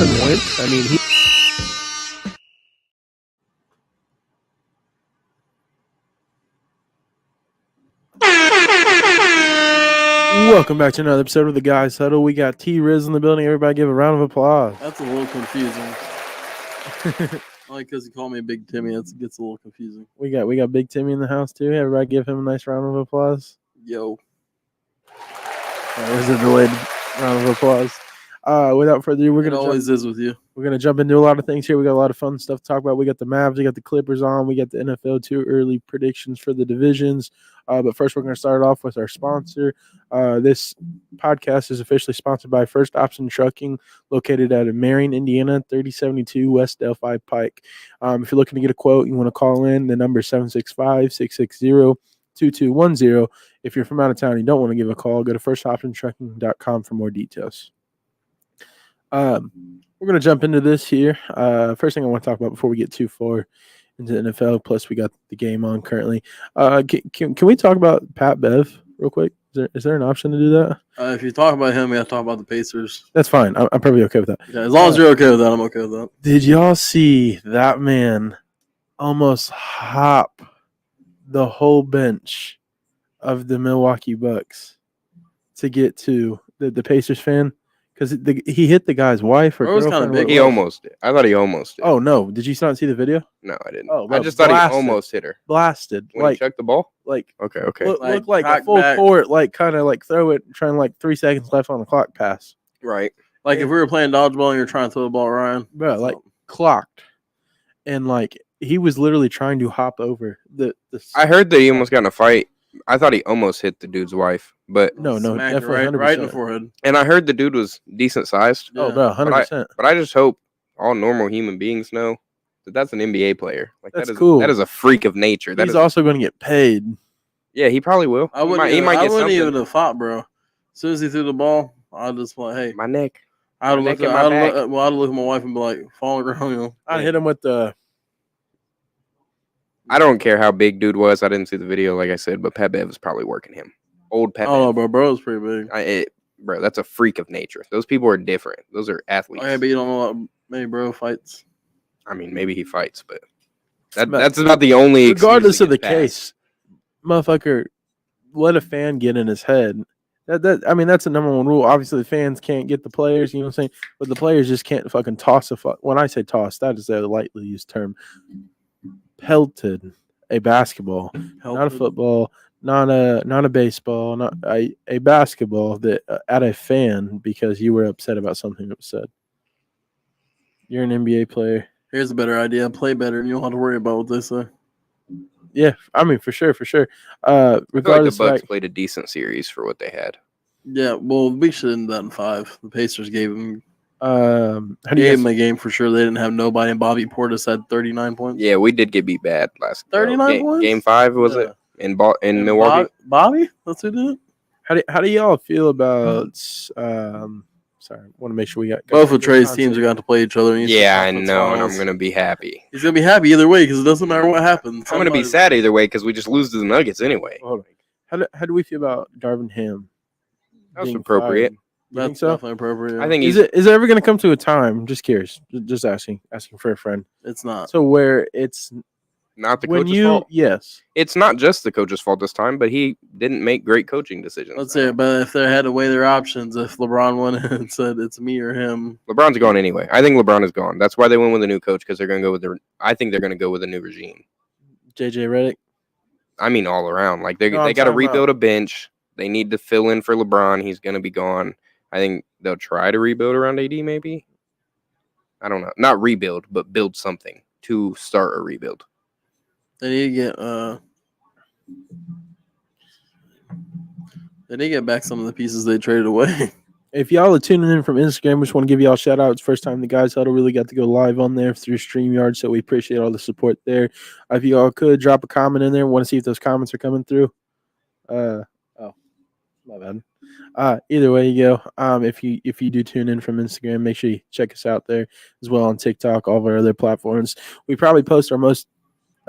win. I mean, Welcome back to another episode of the Guys Huddle. We got T-Riz in the building. Everybody give a round of applause. That's a little confusing. Only because he called me Big Timmy, it gets a little confusing. We got Big Timmy in the house too. Everybody give him a nice round of applause. Yo. That was a delayed round of applause. Without further ado, It always is with you. We're gonna jump into a lot of things here. We got a lot of fun stuff to talk about. We got the Mavs, we got the Clippers on, we got the NFL 2 early predictions for the divisions. But first, we're gonna start off with our sponsor. This podcast is officially sponsored by First Option Trucking, located out of Marion, Indiana, 3072 West Delphi Pike. If you're looking to get a quote, you want to call in. The number is 765-660-2210. If you're from out of town and you don't want to give a call, go to firstoptiontrucking.com for more details. We're going to jump into this here. First thing I want to talk about before we get too far into the NFL, plus we got the game on currently. Can we talk about Pat Bev real quick? Is there an option to do that? If you talk about him, we got to talk about the Pacers. That's fine. I'm probably okay with that. Yeah, as long as you're okay with that, I'm okay with that. Did y'all see that man almost hop the whole bench of the Milwaukee Bucks to get to the Pacers fan? Because he hit the guy's wife or girlfriend. Kind of big. He almost did. I thought he almost did. Oh, no. Did you not see the video? No, I didn't. Oh, I just thought he almost hit her. Blasted. When he checked the ball? Like, okay. Look like a full court, like kind of like throw it, trying like 3 seconds left on the clock pass. Right. Like if we were playing dodgeball and you're trying to throw the ball, Ryan. Bro, like clocked. And like he was literally trying to hop over the I heard that he almost got in a fight. I thought he almost hit the dude's wife, but no, definitely right in the forehead. And I heard the dude was decent sized. Yeah. Oh, bro, 100%. But I just hope all normal human beings know that that's an NBA player. Like that's cool. That is a freak of nature. He's also going to get paid. Yeah, he probably will. I wouldn't even have fought, bro. As soon as he threw the ball, I'd just like, hey, my neck. I'd look at my wife and be like, fall on the ground, you know. I'd hit him with the. I don't care how big dude was. I didn't see the video, like I said, but Pat Bev was probably working him. Old Pat Bev. Oh, bro was pretty big. Bro, that's a freak of nature. Those people are different. Those are athletes. Okay, but you don't know what maybe bro fights. I mean, maybe he fights, but that's about the only. Regardless of the case, motherfucker, let a fan get in his head. I mean, that's the number one rule. Obviously, the fans can't get the players, you know what I'm saying? But the players just can't fucking toss a fuck. When I say toss, that is a lightly used term. Pelted a basketball, not a football, not a baseball, not a basketball that at a fan because you were upset about something that was said. You're an NBA player. Here's a better idea: play better, and you don't have to worry about what they say. Yeah, I mean for sure. Regardless, the Bucks played a decent series for what they had. Yeah, well, we should end that in 5. The Pacers gave him. Gave him a game for sure. They didn't have nobody, and Bobby Portis had 39 points. Yeah, we did get beat bad last 39 points. Game 5 was it in Milwaukee? Bobby, that's who did it. How do y'all feel about? Sorry, I want to make sure we got both of Trey's teams are going to play each other. Yeah, I know, and I'm going to be happy. He's going to be happy either way because it doesn't matter what happens. I'm going to be sad either way because we just lose to the Nuggets anyway. Hold on. How do we feel about Darvin Ham? That's appropriate. That's so? Definitely appropriate. Yeah. I think is it ever going to come to a time? I'm just curious, just asking for a friend. It's not. So where it's not the coach's fault. Yes, it's not just the coach's fault this time, but he didn't make great coaching decisions. Let's say, but if they had to weigh their options, if LeBron went in and said it's me or him, LeBron's gone anyway. I think LeBron is gone. That's why they went with a new coach because they're going to go with I think they're going to go with a new regime. JJ Redick. I mean, all around. Like they got to rebuild a bench. They need to fill in for LeBron. He's going to be gone. I think they'll try to rebuild around AD maybe. I don't know. Not rebuild, but build something to start a rebuild. They need to get back some of the pieces they traded away. If y'all are tuning in from Instagram, we just want to give y'all a shout out. It's first time the Guys Huddle really got to go live on there through StreamYard, so we appreciate all the support there. If y'all could drop a comment in there, want to see if those comments are coming through. My bad. Either way you go. If you do tune in from Instagram, make sure you check us out there as well on TikTok, all of our other platforms. We probably post our most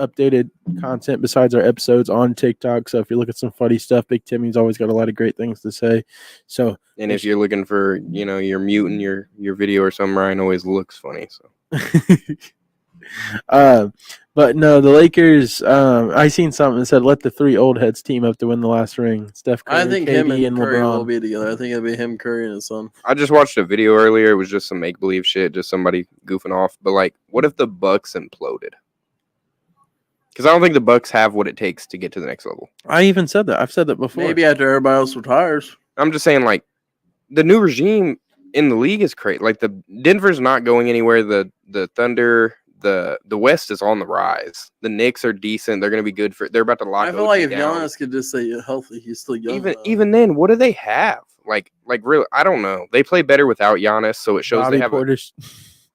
updated content besides our episodes on TikTok. So if you look at some funny stuff, Big Timmy's always got a lot of great things to say. So, and if you're looking for, you're muting your video or something, Ryan always looks funny. So, but no, the Lakers. I seen something that said let the 3 old heads team up to win the last ring. Steph Curry, I think KD, him and and Curry LeBron will be together. I think it'll be him, Curry, and his son. I just watched a video earlier. It was just some make believe shit, just somebody goofing off. But like, what if the Bucks imploded? Because I don't think the Bucks have what it takes to get to the next level. I even said that. I've said that before. Maybe after everybody else retires. I'm just saying, like, the new regime in the league is crazy. Like, the Denver's not going anywhere. The Thunder, the West is on the rise. The Knicks are decent. They're going to be good for. They're about to lock. I feel like if down. Giannis could just stay healthy, he's still young. Even then, what do they have? Like really, I don't know. They play better without Giannis, so it shows Bobby they have.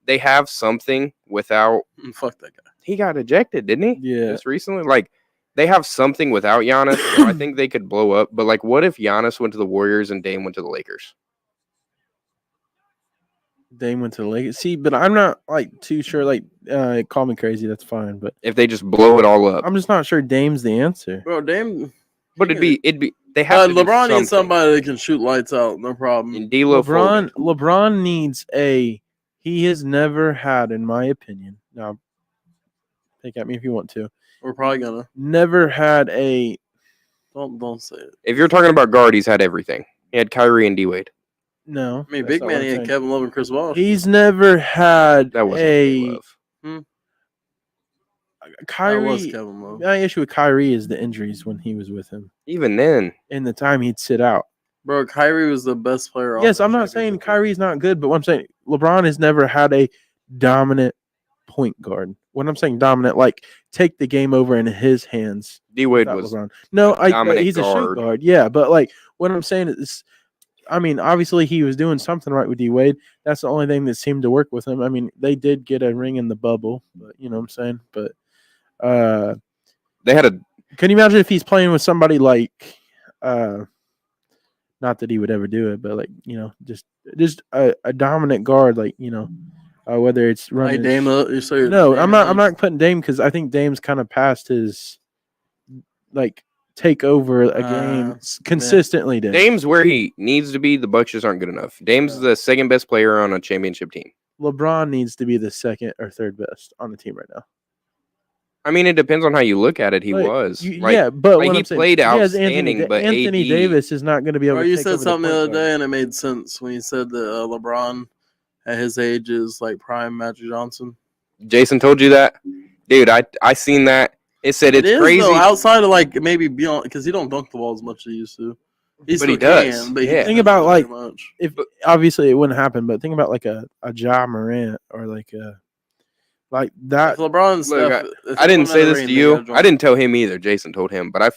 They have something without. Fuck that guy. He got ejected, didn't he? Yeah. Just recently. Like, they have something without Giannis. So I think they could blow up. But, like, what if Giannis went to the Warriors and Dame went to the Lakers? Dame went to the Lakers. See, but I'm not, like, too sure. Like, call me crazy. That's fine. But if they just blow it all up. I'm just not sure Dame's the answer. Bro, Dame. But it'd be. They have to LeBron do needs somebody that can shoot lights out. No problem. And D'Lo LeBron needs a. He has never had, in my opinion. Now, pick at me if you want to. We're probably gonna. Never had a. Don't say it. If you're talking about guard, he's had everything. He had Kyrie and D Wade. No. I mean, big man, he had Kevin Love and Chris Bosh. He's never had that wasn't a. Kyrie. That was Kevin Love. My issue with Kyrie is the injuries when he was with him. Even then. In the time he'd sit out. Bro, Kyrie was the best player. Yes, I'm not saying Kyrie's not good, but what I'm saying, LeBron has never had a dominant point guard. When I'm saying dominant, like take the game over in his hands. D Wade was LeBron. No, he's guard. A shoot guard. Yeah, but like what I'm saying is, I mean, obviously he was doing something right with D Wade. That's the only thing that seemed to work with him. I mean, they did get a ring in the bubble, but you know what I'm saying. But they had a. Can you imagine if he's playing with somebody like? Not that he would ever do it, but like just a dominant guard, like whether it's running. Like Dame, no, I'm not putting Dame because I think Dame's kind of past his like take over a game consistently. Dame's where he needs to be. The Bucks just aren't good enough. Dame's the second best player on a championship team. LeBron needs to be the second or third best on the team right now. I mean, it depends on how you look at it. He was. But he played outstanding. But Anthony Davis is not going to be able to. You take said over something the other guard. day, and it made sense when you said that LeBron at his age is like prime Magic Johnson. Jason told you that, dude. I seen that. It said it's crazy. Though, outside of like maybe beyond because he don't dunk the ball as much as he used to. But he does. Think about like if obviously it wouldn't happen, but think about like a Ja Morant or like a. Like that. If LeBron's stuff, I didn't say this to you. I didn't tell him either. Jason told him, but I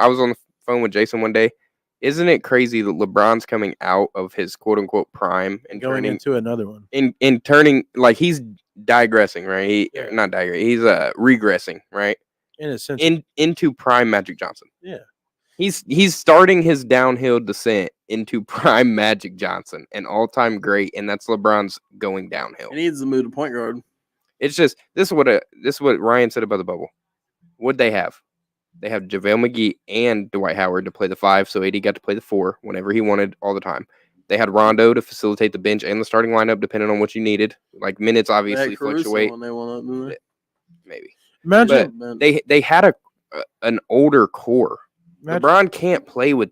was on the phone with Jason one day. Isn't it crazy that LeBron's coming out of his quote unquote prime and going into another one? In turning like he's digressing, right? Not digressing. He's regressing, right? In a sense. Into prime Magic Johnson. Yeah. He's starting his downhill descent into prime Magic Johnson, an all-time great, and that's LeBron's going downhill. He needs to move to point guard. It's just this is what Ryan said about the bubble. What'd they have? They have JaVale McGee and Dwight Howard to play the 5, so AD got to play the 4 whenever he wanted all the time. They had Rondo to facilitate the bench and the starting lineup depending on what you needed. Like minutes obviously fluctuate. When they won that, maybe. Imagine but they had an older core. LeBron can't play with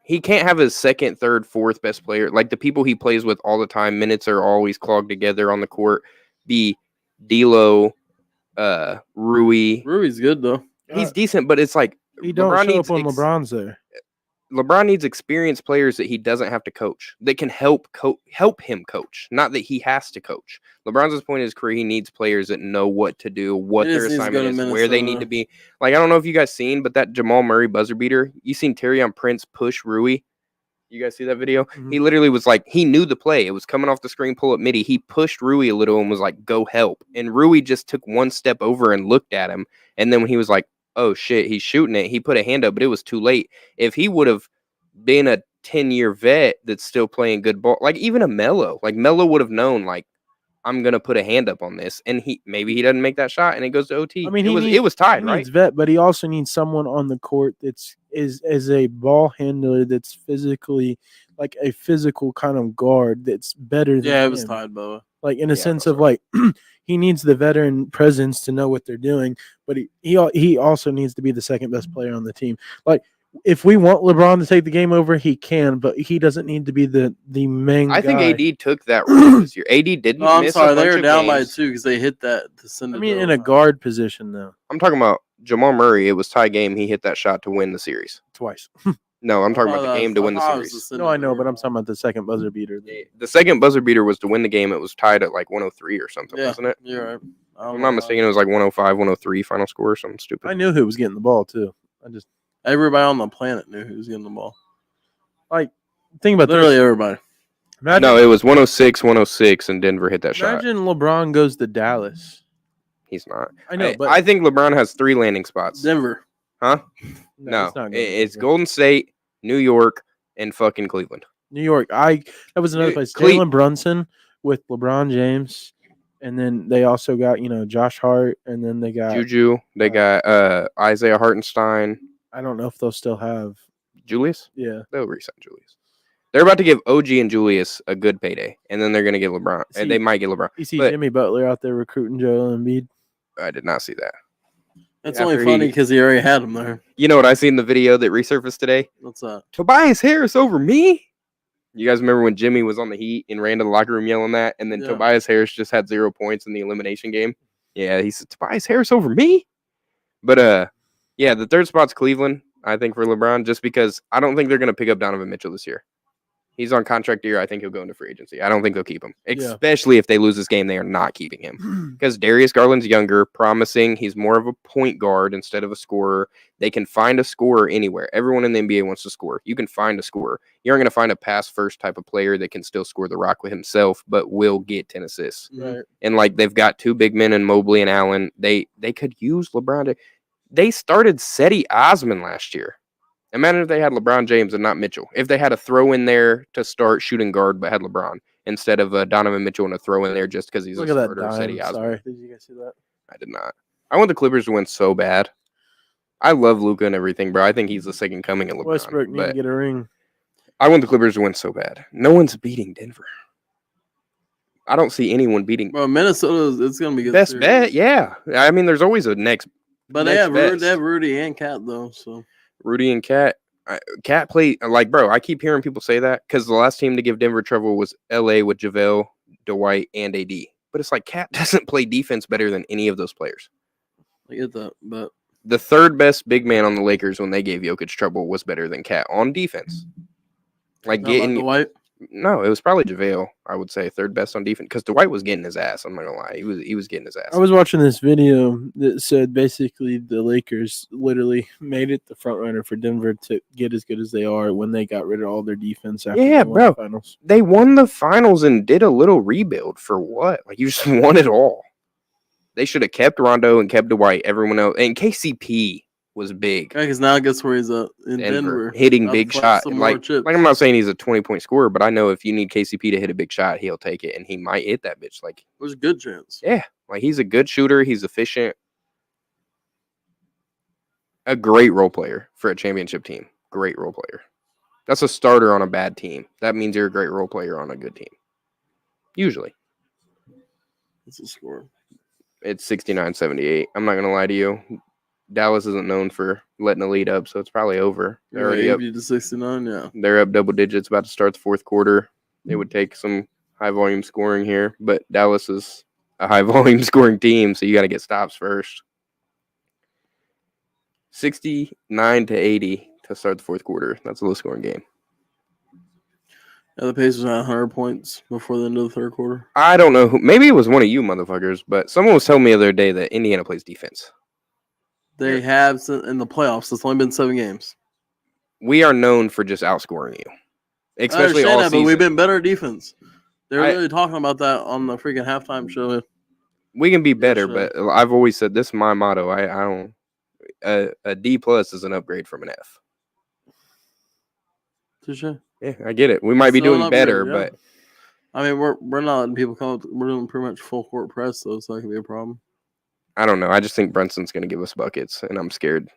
he can't have his second, third, fourth best player. Like the people he plays with all the time, minutes are always clogged together on the court. Be D'Lo, Rui. Rui's good though. He's decent, but it's like he don't show up when LeBron's there. LeBron needs experienced players that he doesn't have to coach, that can help him coach, not that he has to coach. LeBron's point in his career, he needs players that know what to do, what their assignment is, where they need to be. Like, I don't know if you guys seen, but that Jamal Murray buzzer beater, you seen Taurean Prince push Rui? You guys see that video? Mm-hmm. He literally was like, he knew the play. It was coming off the screen, pull up midi. He pushed Rui a little and was like, go help. And Rui just took one step over and looked at him. And then when he was like, oh shit, he's shooting it, he put a hand up, but it was too late. If he would have been a 10-year vet that's still playing good ball, like even a Melo, like Melo would have known, like, I'm gonna put a hand up on this, and maybe he doesn't make that shot, and it goes to OT. I mean, it was tied, he right? needs vet, but he also needs someone on the court that's is a ball handler that's physically like a physical kind of guard that's better than Yeah, it was him. tied, Boa. Like in a sense of like he needs the veteran presence to know what they're doing, but he also needs to be the second best player on the team. Like if we want LeBron to take the game over, he can, but he doesn't need to be the main guy. I think AD took that role this year. AD didn't No, I'm miss sorry. a They bunch were of down by games. 2 because they hit that to send it. I mean, in a guard position though. I'm talking about Jamal Murray. It was tie game. He hit that shot to win the series. Twice. No, I'm talking about the game to win the series. No, I know, but I'm talking about the second buzzer beater. The second buzzer beater was to win the game. It was tied at like 103 or something, wasn't it? You're right. If I'm not mistaken, it was like 105, 103 final score or something stupid. I knew who was getting the ball too. Everybody on the planet knew who was getting the ball. Like, think about Literally this. everybody. No, it was 106, and Denver hit that shot. Imagine LeBron goes to Dallas. He's not. I know, but I think LeBron has 3 landing spots. Denver. Huh? No, it's not it's Golden State, New York, and fucking Cleveland. New York. That was another place. Jalen Brunson with LeBron James, and then they also got Josh Hart, and then they got Juju. They got Isaiah Hartenstein. I don't know if they'll still have Julius. Yeah, they'll re-sign Julius. They're about to give OG and Julius a good payday, and then they're going to get LeBron, and they might get LeBron. You see Jimmy Butler out there recruiting Joel Embiid. I did not see that. It's only funny because he already had him there. You know what I seen in the video that resurfaced today? What's that? Tobias Harris over me. You guys remember when Jimmy was on the Heat and ran to the locker room yelling that, and then Tobias Harris just had 0 points in the elimination game? Yeah, he said, Tobias Harris over me? But, yeah, the third spot's Cleveland, I think, for LeBron, just because I don't think they're going to pick up Donovan Mitchell this year. He's on contract year. I think he'll go into free agency. I don't think they'll keep him, especially if they lose this game. They are not keeping him because Darius Garland's younger, promising. He's more of a point guard instead of a scorer. They can find a scorer anywhere. Everyone in the NBA wants to score. You can find a scorer. You aren't going to find a pass-first type of player that can still score the rock with himself, but will get 10 assists. Right. And like they've got 2 big men in Mobley and Allen. They could use LeBron. They started Cedi Osman last year. Imagine if they had LeBron James and not Mitchell. If they had a throw in there to start shooting guard, but had LeBron instead of Donovan Mitchell and a throw in there just because he's a starter. Sorry, did you guys see that? I did not. I want the Clippers to win so bad. I love Luka and everything, bro. I think he's the second coming of LeBron. Westbrook need to get a ring. I want the Clippers to win so bad. No one's beating Denver. I don't see anyone beating. Bro, Minnesota, it's going to be good. Best bet, yeah. I mean, there's always a next. But they have Rudy and Cat, though, so. Rudy and Cat. Cat play bro. I keep hearing people say that because the last team to give Denver trouble was LA with JaVale, Dwight, and AD. But it's like Cat doesn't play defense better than any of those players. I get that, but the third best big man on the Lakers when they gave Jokic trouble was better than Cat on defense. Like getting Dwight. No, it was probably JaVale, I would say, third best on defense because Dwight was getting his ass. I'm not gonna lie, he was getting his ass. I was watching this video that said basically the Lakers literally made it the front runner for Denver to get as good as they are when they got rid of all their defense after they won the finals. They won the finals and did a little rebuild for what? Like you just won it all. They should have kept Rondo and kept Dwight. Everyone else and KCP was big. Yeah, because now I guess where he's in Denver hitting big shots. Like I'm not saying he's a 20-point scorer, but I know if you need KCP to hit a big shot, he'll take it, and he might hit that bitch. Like there's a good chance. Yeah, like he's a good shooter. He's efficient. A great role player for a championship team. Great role player. That's a starter on a bad team. That means you're a great role player on a good team. Usually. What's the score? It's 69-78. I'm not gonna lie to you. Dallas isn't known for letting the lead up, so it's probably over. They're already up to 69, yeah. They're up double digits, about to start the fourth quarter. It would take some high volume scoring here, but Dallas is a high volume scoring team, so you got to get stops first. 69-80 to start the fourth quarter. That's a low scoring game. Yeah, the Pacers had 100 points before the end of the third quarter. I don't know who. Maybe it was one of you motherfuckers, but someone was telling me the other day that Indiana plays defense. They have in the playoffs. It's only been 7 games. We are known for just outscoring you, especially all season. But we've been better at defense. They're really talking about that on the freaking halftime show. We can be better, but I've always said this is my motto. I don't. A D+ is an upgrade from an F. Touche. Yeah, I get it. We might be doing better, but I mean, we're not letting people come up. We're doing pretty much full court press, though, so that could be a problem. I don't know. I just think Brunson's going to give us buckets, and I'm scared.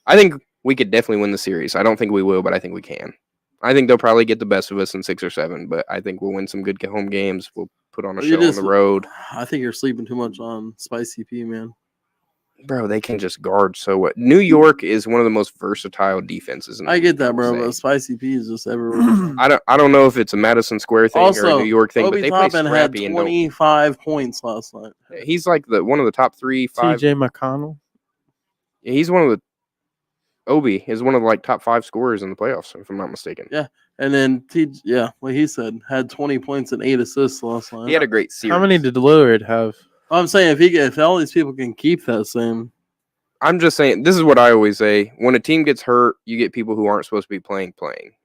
I think we could definitely win the series. I don't think we will, but I think we can. I think they'll probably get the best of us in 6 or 7, but I think we'll win some good home games. We'll put on a show on the road. I think you're sleeping too much on Spicy P, man. Bro, they can just guard so well. New York is one of the most versatile defenses. I get that, bro, but Spicy P is just everywhere. I don't know if it's a Madison Square thing or a New York thing, Obi but they Toppin play scrappy had 25 points last night. He's like one of the top 3, 5. TJ McConnell. He's one of the Obi is one of the like top 5 scorers in the playoffs, if I'm not mistaken. Yeah. And then like he said, had 20 points and 8 assists last night. He had a great series. How many did Lillard have? I'm saying if all these people can keep that same. I'm just saying, this is what I always say. When a team gets hurt, you get people who aren't supposed to be playing.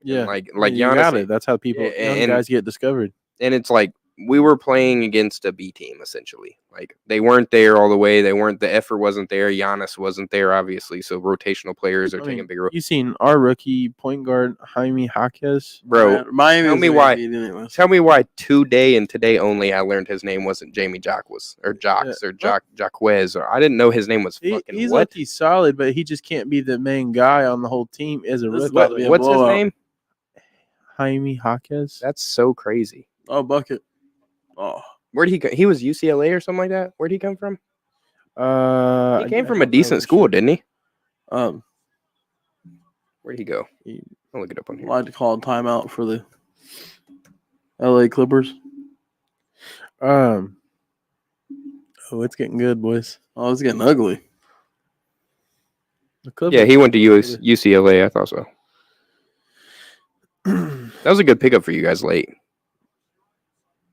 Yeah. And like you Giannis. got it. That's how young guys get discovered. And it's like we were playing against a B team, essentially. Like they weren't there all the way. The effort wasn't there. Giannis wasn't there, obviously. So rotational players are taking bigger. You seen our rookie point guard Jaime Jaquez, bro? Miami. Tell me why today and today only I learned his name wasn't Jamie Jacques or Jacques or Jaquez or I didn't know his name was fucking. He's what? He's solid, but he just can't be the main guy on the whole team as a rookie. What's his name? Jaime Jaquez. That's so crazy. Oh, bucket. Oh. Where'd he go? He was UCLA or something like that. Where'd he come from? He came from a decent school, didn't he? Where'd he go? I'll look it up on here. I'd like to call a timeout for the LA Clippers. Oh, it's getting good, boys. Oh, it's getting ugly. Yeah, he went to UCLA. I thought so. That was a good pickup for you guys late.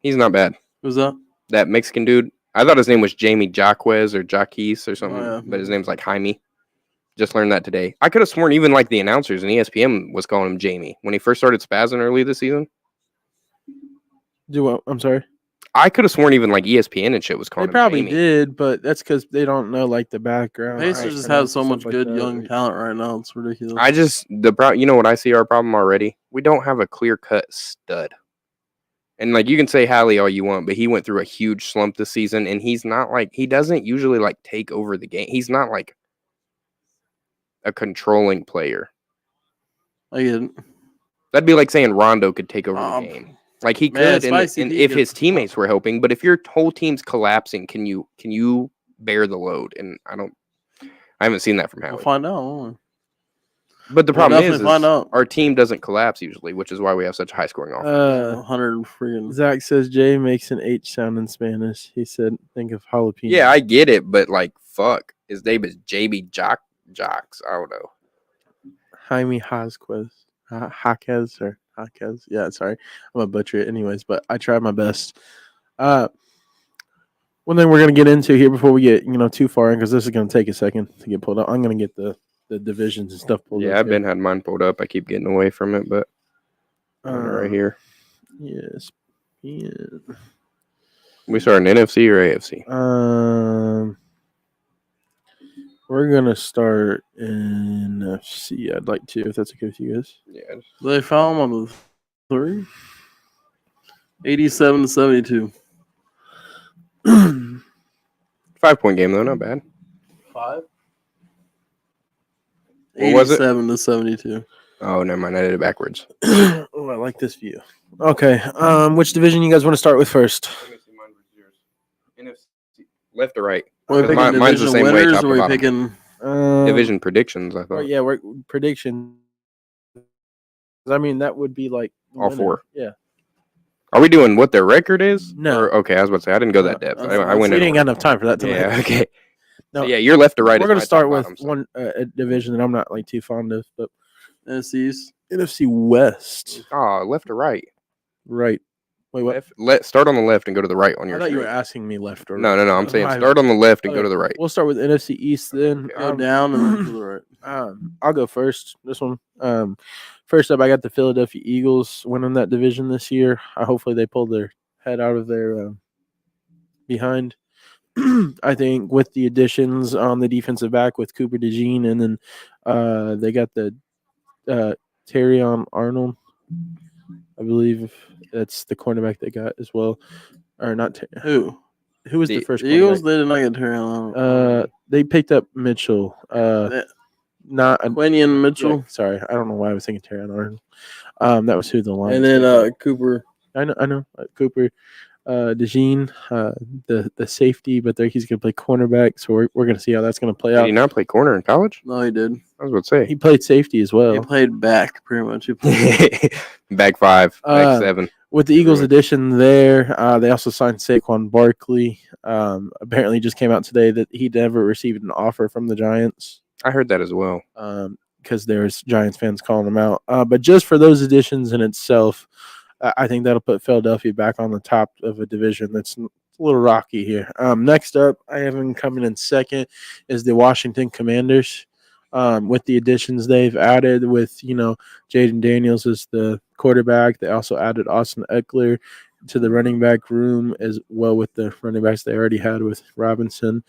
He's not bad. Who's that? That Mexican dude. I thought his name was Jamie Jaquez or Jaquez or something, but his name's like Jaime. Just learned that today. I could have sworn even like the announcers and ESPN was calling him Jamie when he first started spazzing early this season. Do what? I'm sorry. I could have sworn even like ESPN and shit was calling him Jamie. They probably Jamie. did, but that's because they don't know like the background. Pacers just have so much good young talent right now. It's ridiculous. You know what I see our problem already? We don't have a clear-cut stud. And like you can say Hallie all you want, but he went through a huge slump this season, and he doesn't usually like take over the game. He's not like a controlling player. I get it. That'd be like saying Rondo could take over the game. Like he could, and if his teammates were helping. But if your whole team's collapsing, can you bear the load? And I haven't seen that from Hallie. We'll find out. But the problem is our team doesn't collapse usually, which is why we have such a high scoring offense. 100 freaking. Zach says Jay makes an H sound in Spanish. He said, "Think of jalapeno." Yeah, I get it, but like, fuck, his name is JB Jocks. I don't know. Jaime Jaquez, Jaquez or Jaquez. Yeah, sorry, I'm gonna butcher it anyways, but I tried my best. One thing we're gonna get into here before we get too far in, because this is gonna take a second to get pulled up. I'm gonna get the divisions and stuff pulled up. Yeah, I've been had mine pulled up. I keep getting away from it, but right here. Yes. Yeah. We start in NFC or AFC? We're gonna start in NFC. I'd like to, if that's okay with you guys. Yeah. They found him on the 3. 87-72. 5-point game though, not bad. 5. What was it? 87-72. Oh, never mind. I did it backwards. Oh, I like this view. Okay. Which division you guys want to start with first? NFC, left or right? Mine's the same way. Top or are we picking division predictions? I thought. Yeah, we're prediction. I mean, that would be like all 4. Yeah. Are we doing what their record is? No. Okay, I was about to say I didn't go that depth. I went. We didn't got enough time for that tonight. Yeah. Okay. No, so yeah, you're left or right. We're going to start with one a division that I'm not like too fond of, but NFC West. Oh, left or right? Right. Wait, what? Start on the left and go to the right on your. I thought you were asking me left or right. No. I'm saying start on the left and go to the right. We'll start with NFC East then. Go down and then to the right. I'll go first. This one. First up, I got the Philadelphia Eagles winning that division this year. Hopefully they pull their head out of their behind. I think with the additions on the defensive back with Cooper DeJean, and then they got the Terrion Arnold. I believe that's the cornerback they got as well. Or not. Who? Who was the first The Eagles? cornerback? They did not get Terry. They picked up Mitchell. Not Quinion Mitchell. Yeah, sorry, I don't know why I was thinking Terry Arnold. That was who the Lions. And then Cooper. I know. Cooper. DeJean, the safety, but he's going to play cornerback, so we're going to see how that's going to play Did out. he not play corner in college? No, he did. I was about to say. He played safety as well. He played back, pretty much. Back 5, back 7. With the Eagles addition there, they also signed Saquon Barkley. Apparently just came out today that he never received an offer from the Giants. I heard that as well. Because there's Giants fans calling him out. But just for those additions in itself, I think that'll put Philadelphia back on the top of a division that's a little rocky here. Next up, I have him coming in second is the Washington Commanders. With the additions they've added with, Jaden Daniels as the quarterback. They also added Austin Eckler to the running back room as well with the running backs they already had with Robinson.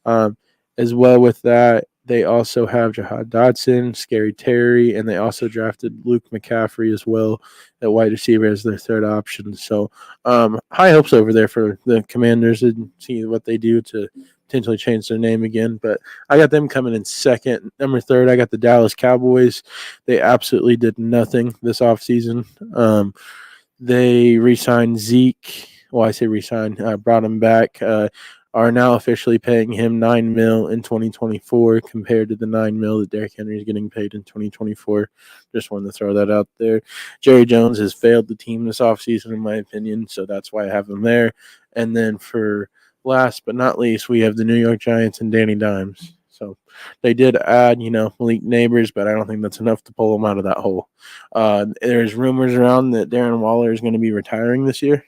As well with that, they also have Jahad Dotson, Scary Terry, and they also drafted Luke McCaffrey as well at wide receiver as their third option. So high hopes over there for the Commanders and see what they do to potentially change their name again. But I got them coming in second. Number 3, I got the Dallas Cowboys. They absolutely did nothing this offseason. They re-signed Zeke. Well, I say re-signed, brought him back. Are now officially paying him $9 million in 2024 compared to the $9 million that Derrick Henry is getting paid in 2024. Just wanted to throw that out there. Jerry Jones has failed the team this offseason, in my opinion, so that's why I have him there. And then for last but not least, we have the New York Giants and Danny Dimes. So they did add, Malik Neighbors, but I don't think that's enough to pull them out of that hole. There's rumors around that Darren Waller is going to be retiring this year.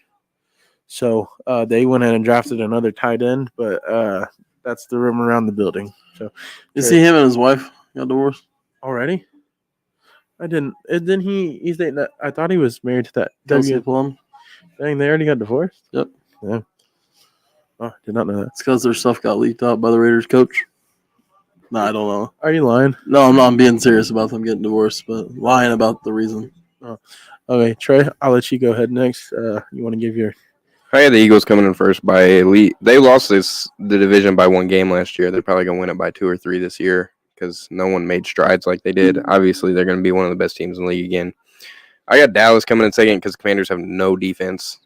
So they went ahead and drafted another tight end, but that's the rumor around the building. So you see him and his wife got divorced already? I didn't. And then he's dating that. I thought he was married to that Kelsey Plum. Dang, they already got divorced? Yep. Yeah. Oh, did not know that. It's because their stuff got leaked out by the Raiders coach. No, I don't know. Are you lying? No, I'm not being serious about them getting divorced, but lying about the reason. Oh. Okay, Trey, I'll let you go ahead next. You want to give your... I had the Eagles coming in first by elite. They lost the division by 1 game last year. They're probably going to win it by 2 or 3 this year because no one made strides like they did. Obviously, they're going to be one of the best teams in the league again. I got Dallas coming in second because Commanders have no defense.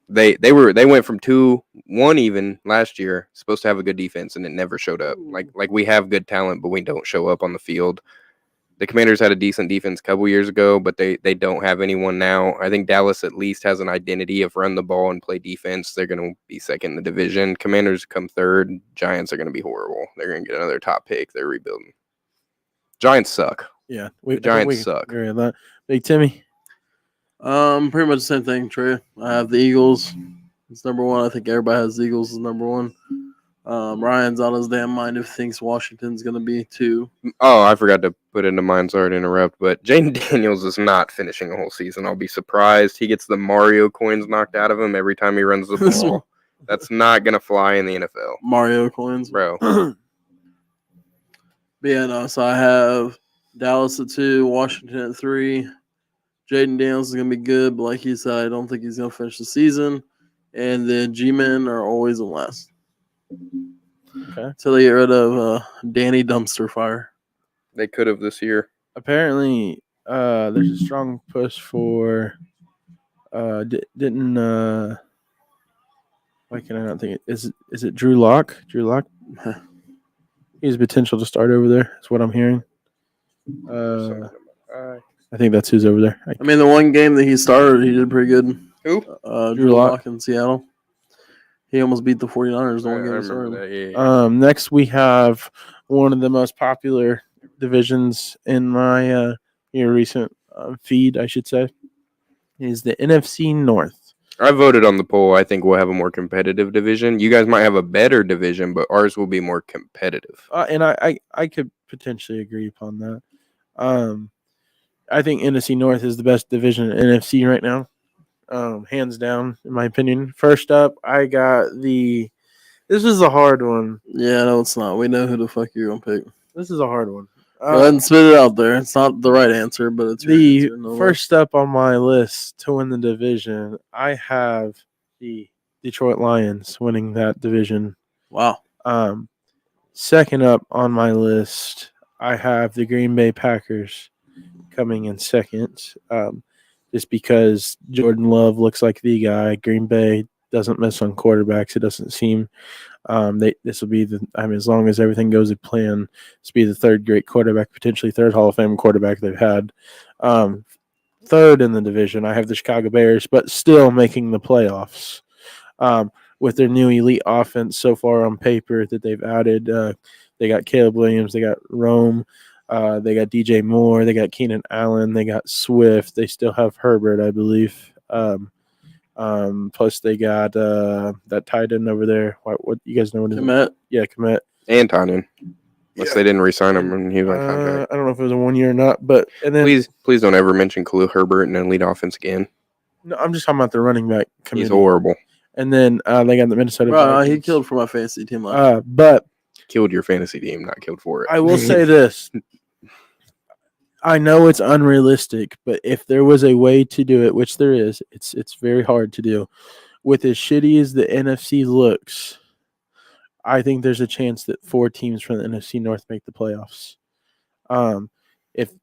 They went from 2-1 even last year, supposed to have a good defense, and it never showed up. Like we have good talent, but we don't show up on the field. The Commanders had a decent defense a couple years ago, but they don't have anyone now. I think Dallas at least has an identity of run the ball and play defense. They're going to be second in the division. Commanders come third. Giants are going to be horrible. They're going to get another top pick. They're rebuilding. Giants suck. Yeah, the Giants suck. Agree on that. Big Timmy? Pretty much the same thing, Trey. I have the Eagles. It's number 1. I think everybody has the Eagles as number 1. Ryan's on his damn mind if he thinks Washington's going to be 2. Oh, I forgot to put into mine. Sorry to interrupt, but Jaden Daniels is not finishing a whole season. I'll be surprised. He gets the Mario coins knocked out of him every time he runs the ball. That's not going to fly in the NFL. Mario coins. Bro. But yeah, no, so I have Dallas at 2, Washington at 3. Jaden Daniels is going to be good, but like he said, I don't think he's going to finish the season. And then G-Men are always in last. Okay. Until they get rid of Danny Dumpster Fire. They could have this year. Apparently, there's a strong push for why can I not think it? Is it Drew Lock? Drew Lock? He has potential to start over there. That's what I'm hearing. I think that's who's over there. I mean, the one game that he started, he did pretty good. Who? Drew Lock in Seattle. He almost beat the 49ers the one game he started. Yeah. Next, we have one of the most popular divisions in my recent feed, I should say, is the NFC North. I voted on the poll. I think we'll have a more competitive division. You guys might have a better division, but ours will be more competitive. And I could potentially agree upon that. I think NFC North is the best division in NFC right now. Hands down, in my opinion. First up, I got this is a hard one. Yeah, no, it's not. We know who the fuck you're going to pick. This is a hard one. Go ahead and spit it out there. It's not the right answer, but it's the your answer, first up on my list to win the division. I have the Detroit Lions winning that division. Wow. Second up on my list, I have the Green Bay Packers coming in second. Just because Jordan Love looks like the guy. Green Bay doesn't miss on quarterbacks. It doesn't seem. This will be as long as everything goes to plan, this will be the third great quarterback, potentially third Hall of Fame quarterback they've had. Third in the division, I have the Chicago Bears, but still making the playoffs. With their new elite offense so far on paper that they've added, they got Caleb Williams, they got Rome, they got DJ Moore, they got Keenan Allen, they got Swift, they still have Herbert, I believe. Plus they got that tight end over there. What you guys know what it is? Komet. Yeah, Komet. And Tanyan. Unless they didn't re-sign him and he was on contract. I don't know if it was a 1 year or not, but and then please don't ever mention Khalil Herbert and elite offense again. No, I'm just talking about the running back committee. He's horrible. And then they got the Minnesota Vikings. He killed for my fantasy team last year. But killed your fantasy team, not killed for it. I will say this. I know it's unrealistic, but if there was a way to do it, which there is, it's very hard to do. With as shitty as the NFC looks, I think there's a chance that 4 teams from the NFC North make the playoffs.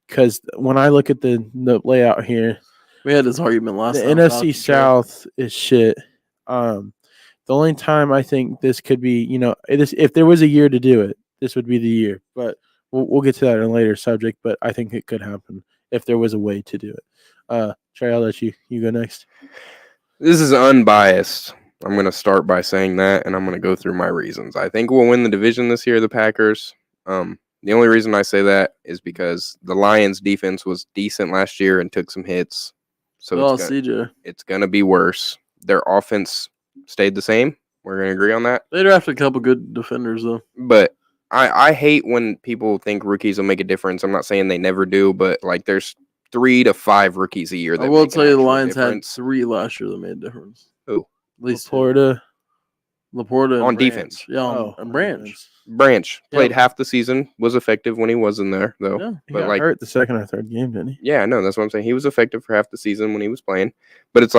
Because when I look at the layout here, we had this argument last the time. The NFC South is shit. The only time I think this could be, if there was a year to do it, this would be the year. But we'll get to that in a later subject. But I think it could happen if there was a way to do it. Trey, I'll let you go next. This is unbiased. I'm going to start by saying that, and I'm going to go through my reasons. I think we'll win the division this year, the Packers. The only reason I say that is because the Lions' defense was decent last year and took some hits. So it's going to be worse. Their offense stayed the same. We're going to agree on that. They drafted a couple good defenders, though. But I hate when people think rookies will make a difference. I'm not saying they never do, but there's 3 to 5 rookies a year. I will tell you the Lions had 3 last year that made a difference. Who? At least Laporta on defense. Yeah, and Branch. Branch played half the season, was effective when he was in there, though. Yeah, he got hurt the second or third game, didn't he? Yeah, no, that's what I'm saying. He was effective for half the season when he was playing. But it's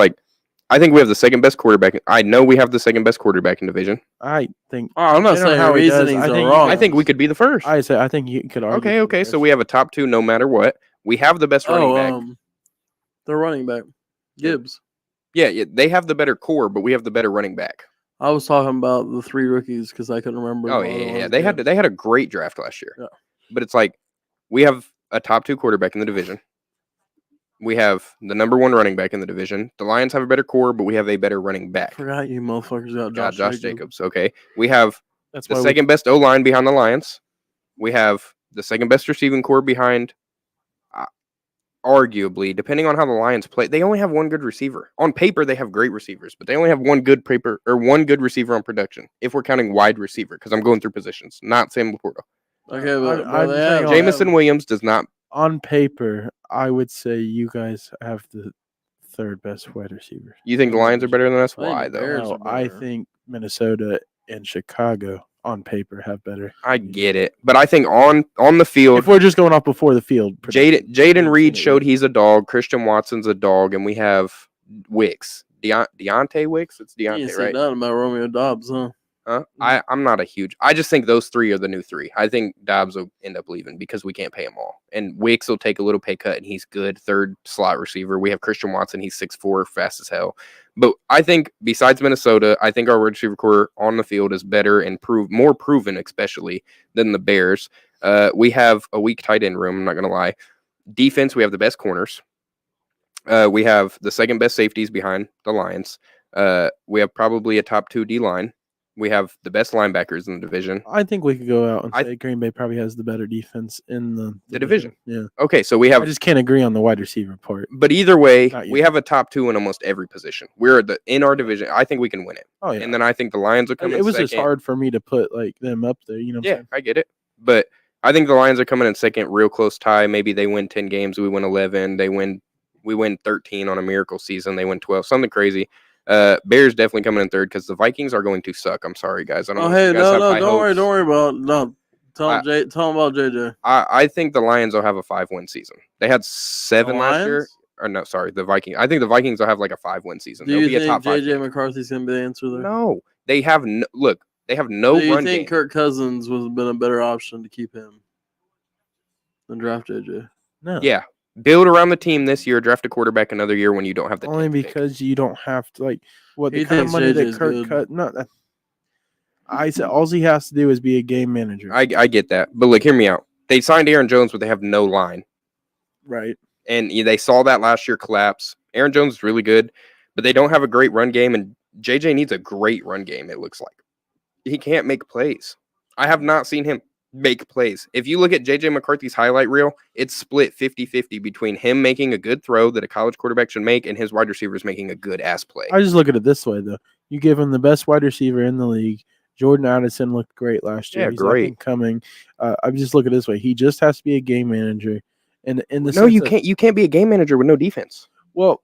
I think we have the second best quarterback. I know we have the second best quarterback in division. I think. I'm not saying how reasonings are wrong. I think we could be the first. I think you could argue. Okay. So we have a top 2 no matter what. We have the best running back. The running back, Gibbs. Yeah, they have the better core, but we have the better running back. I was talking about the 3 rookies because I couldn't remember. Oh yeah. They had a great draft last year. Yeah. But it's we have a top 2 quarterback in the division. We have the number 1 running back in the division. The Lions have a better core, but we have a better running back. I forgot you motherfuckers got Josh Jacobs. Okay. We have That's the second best O-line behind the Lions. We have the second best receiving core behind, arguably, depending on how the Lions play. They only have 1 good receiver. On paper, they have great receivers, but they only have 1 good receiver on production, if we're counting wide receiver, because I'm going through positions, not Sam Laporta. Okay, but Jamison Williams does not. On paper, I would say you guys have the 3rd best wide receiver. You think the Lions are better than us? Why, though? No, I think Minnesota and Chicago, on paper, have better. I get it. But I think on the field. If we're just going off before the field. Jaden Reed showed he's a dog. Christian Watson's a dog. And we have Wicks. Deontay Wicks? It's Deontay, you right? Nothing about Romeo Dobbs, huh? I'm not a huge. I just think those 3 are the new 3. I think Dobbs will end up leaving because we can't pay them all, and Wicks will take a little pay cut, and he's good 3rd slot receiver. We have Christian Watson. He's 6'4", fast as hell. But I think besides Minnesota, I think our wide receiver core on the field is better and more proven, especially than the Bears. We have a weak tight end room. I'm not gonna lie. Defense, we have the best corners. We have the second best safeties behind the Lions. We have probably a top 2 D line. We have the best linebackers in the division. I think we could go out and say Green Bay probably has the better defense in the division. Yeah. Okay, so we have. I just can't agree on the wide receiver part. But either way, we have a top 2 in almost every position. We're in our division. I think we can win it. Oh yeah. And then I think the Lions will come in second. It was just hard for me to put them up there. You know. Yeah, I get it. But I think the Lions are coming in second, real close tie. Maybe they win 10 games. We win 11. We win 13 on a miracle season. They win 12. Something crazy. Bears definitely coming in 3rd because the Vikings are going to suck. I'm sorry, guys. I don't. Don't worry about Tell him about JJ. I think the Lions will have a 5-win season. They had 7 last year. Lions? Or no, sorry, the Vikings. I think the Vikings will have like a 5-win season. Do They'll you be a think top 5 JJ team. McCarthy's going to be the answer there? No, they have no look. They have no Do you run think game. Kirk Cousins would have been a better option to keep him than draft JJ? No. Yeah, build around the team this year. Draft a quarterback another year when you don't have the Only 10th pick. because you don't have to the He kind of thinks money that JJ's Kirk good. cut. No, I said all he has to do is be a game manager. I get that, but look, hear me out. They signed Aaron Jones, but they have no line, Right. and they saw that last year collapse. Aaron Jones is really good, but they don't have a great run game, and JJ needs a great run game. It looks like he can't make plays. I have not seen him make plays. If you look at JJ McCarthy's highlight reel, it's split 50-50 between him making a good throw that a college quarterback should make and his wide receivers making a good ass play. I just look at it this way though. You give him the best wide receiver in the league. Jordan Addison looked great last year. Yeah, He's great. Coming. I just look at it this way. He just has to be a game manager. And in the No, you can't. You can't be a game manager with no defense. Well,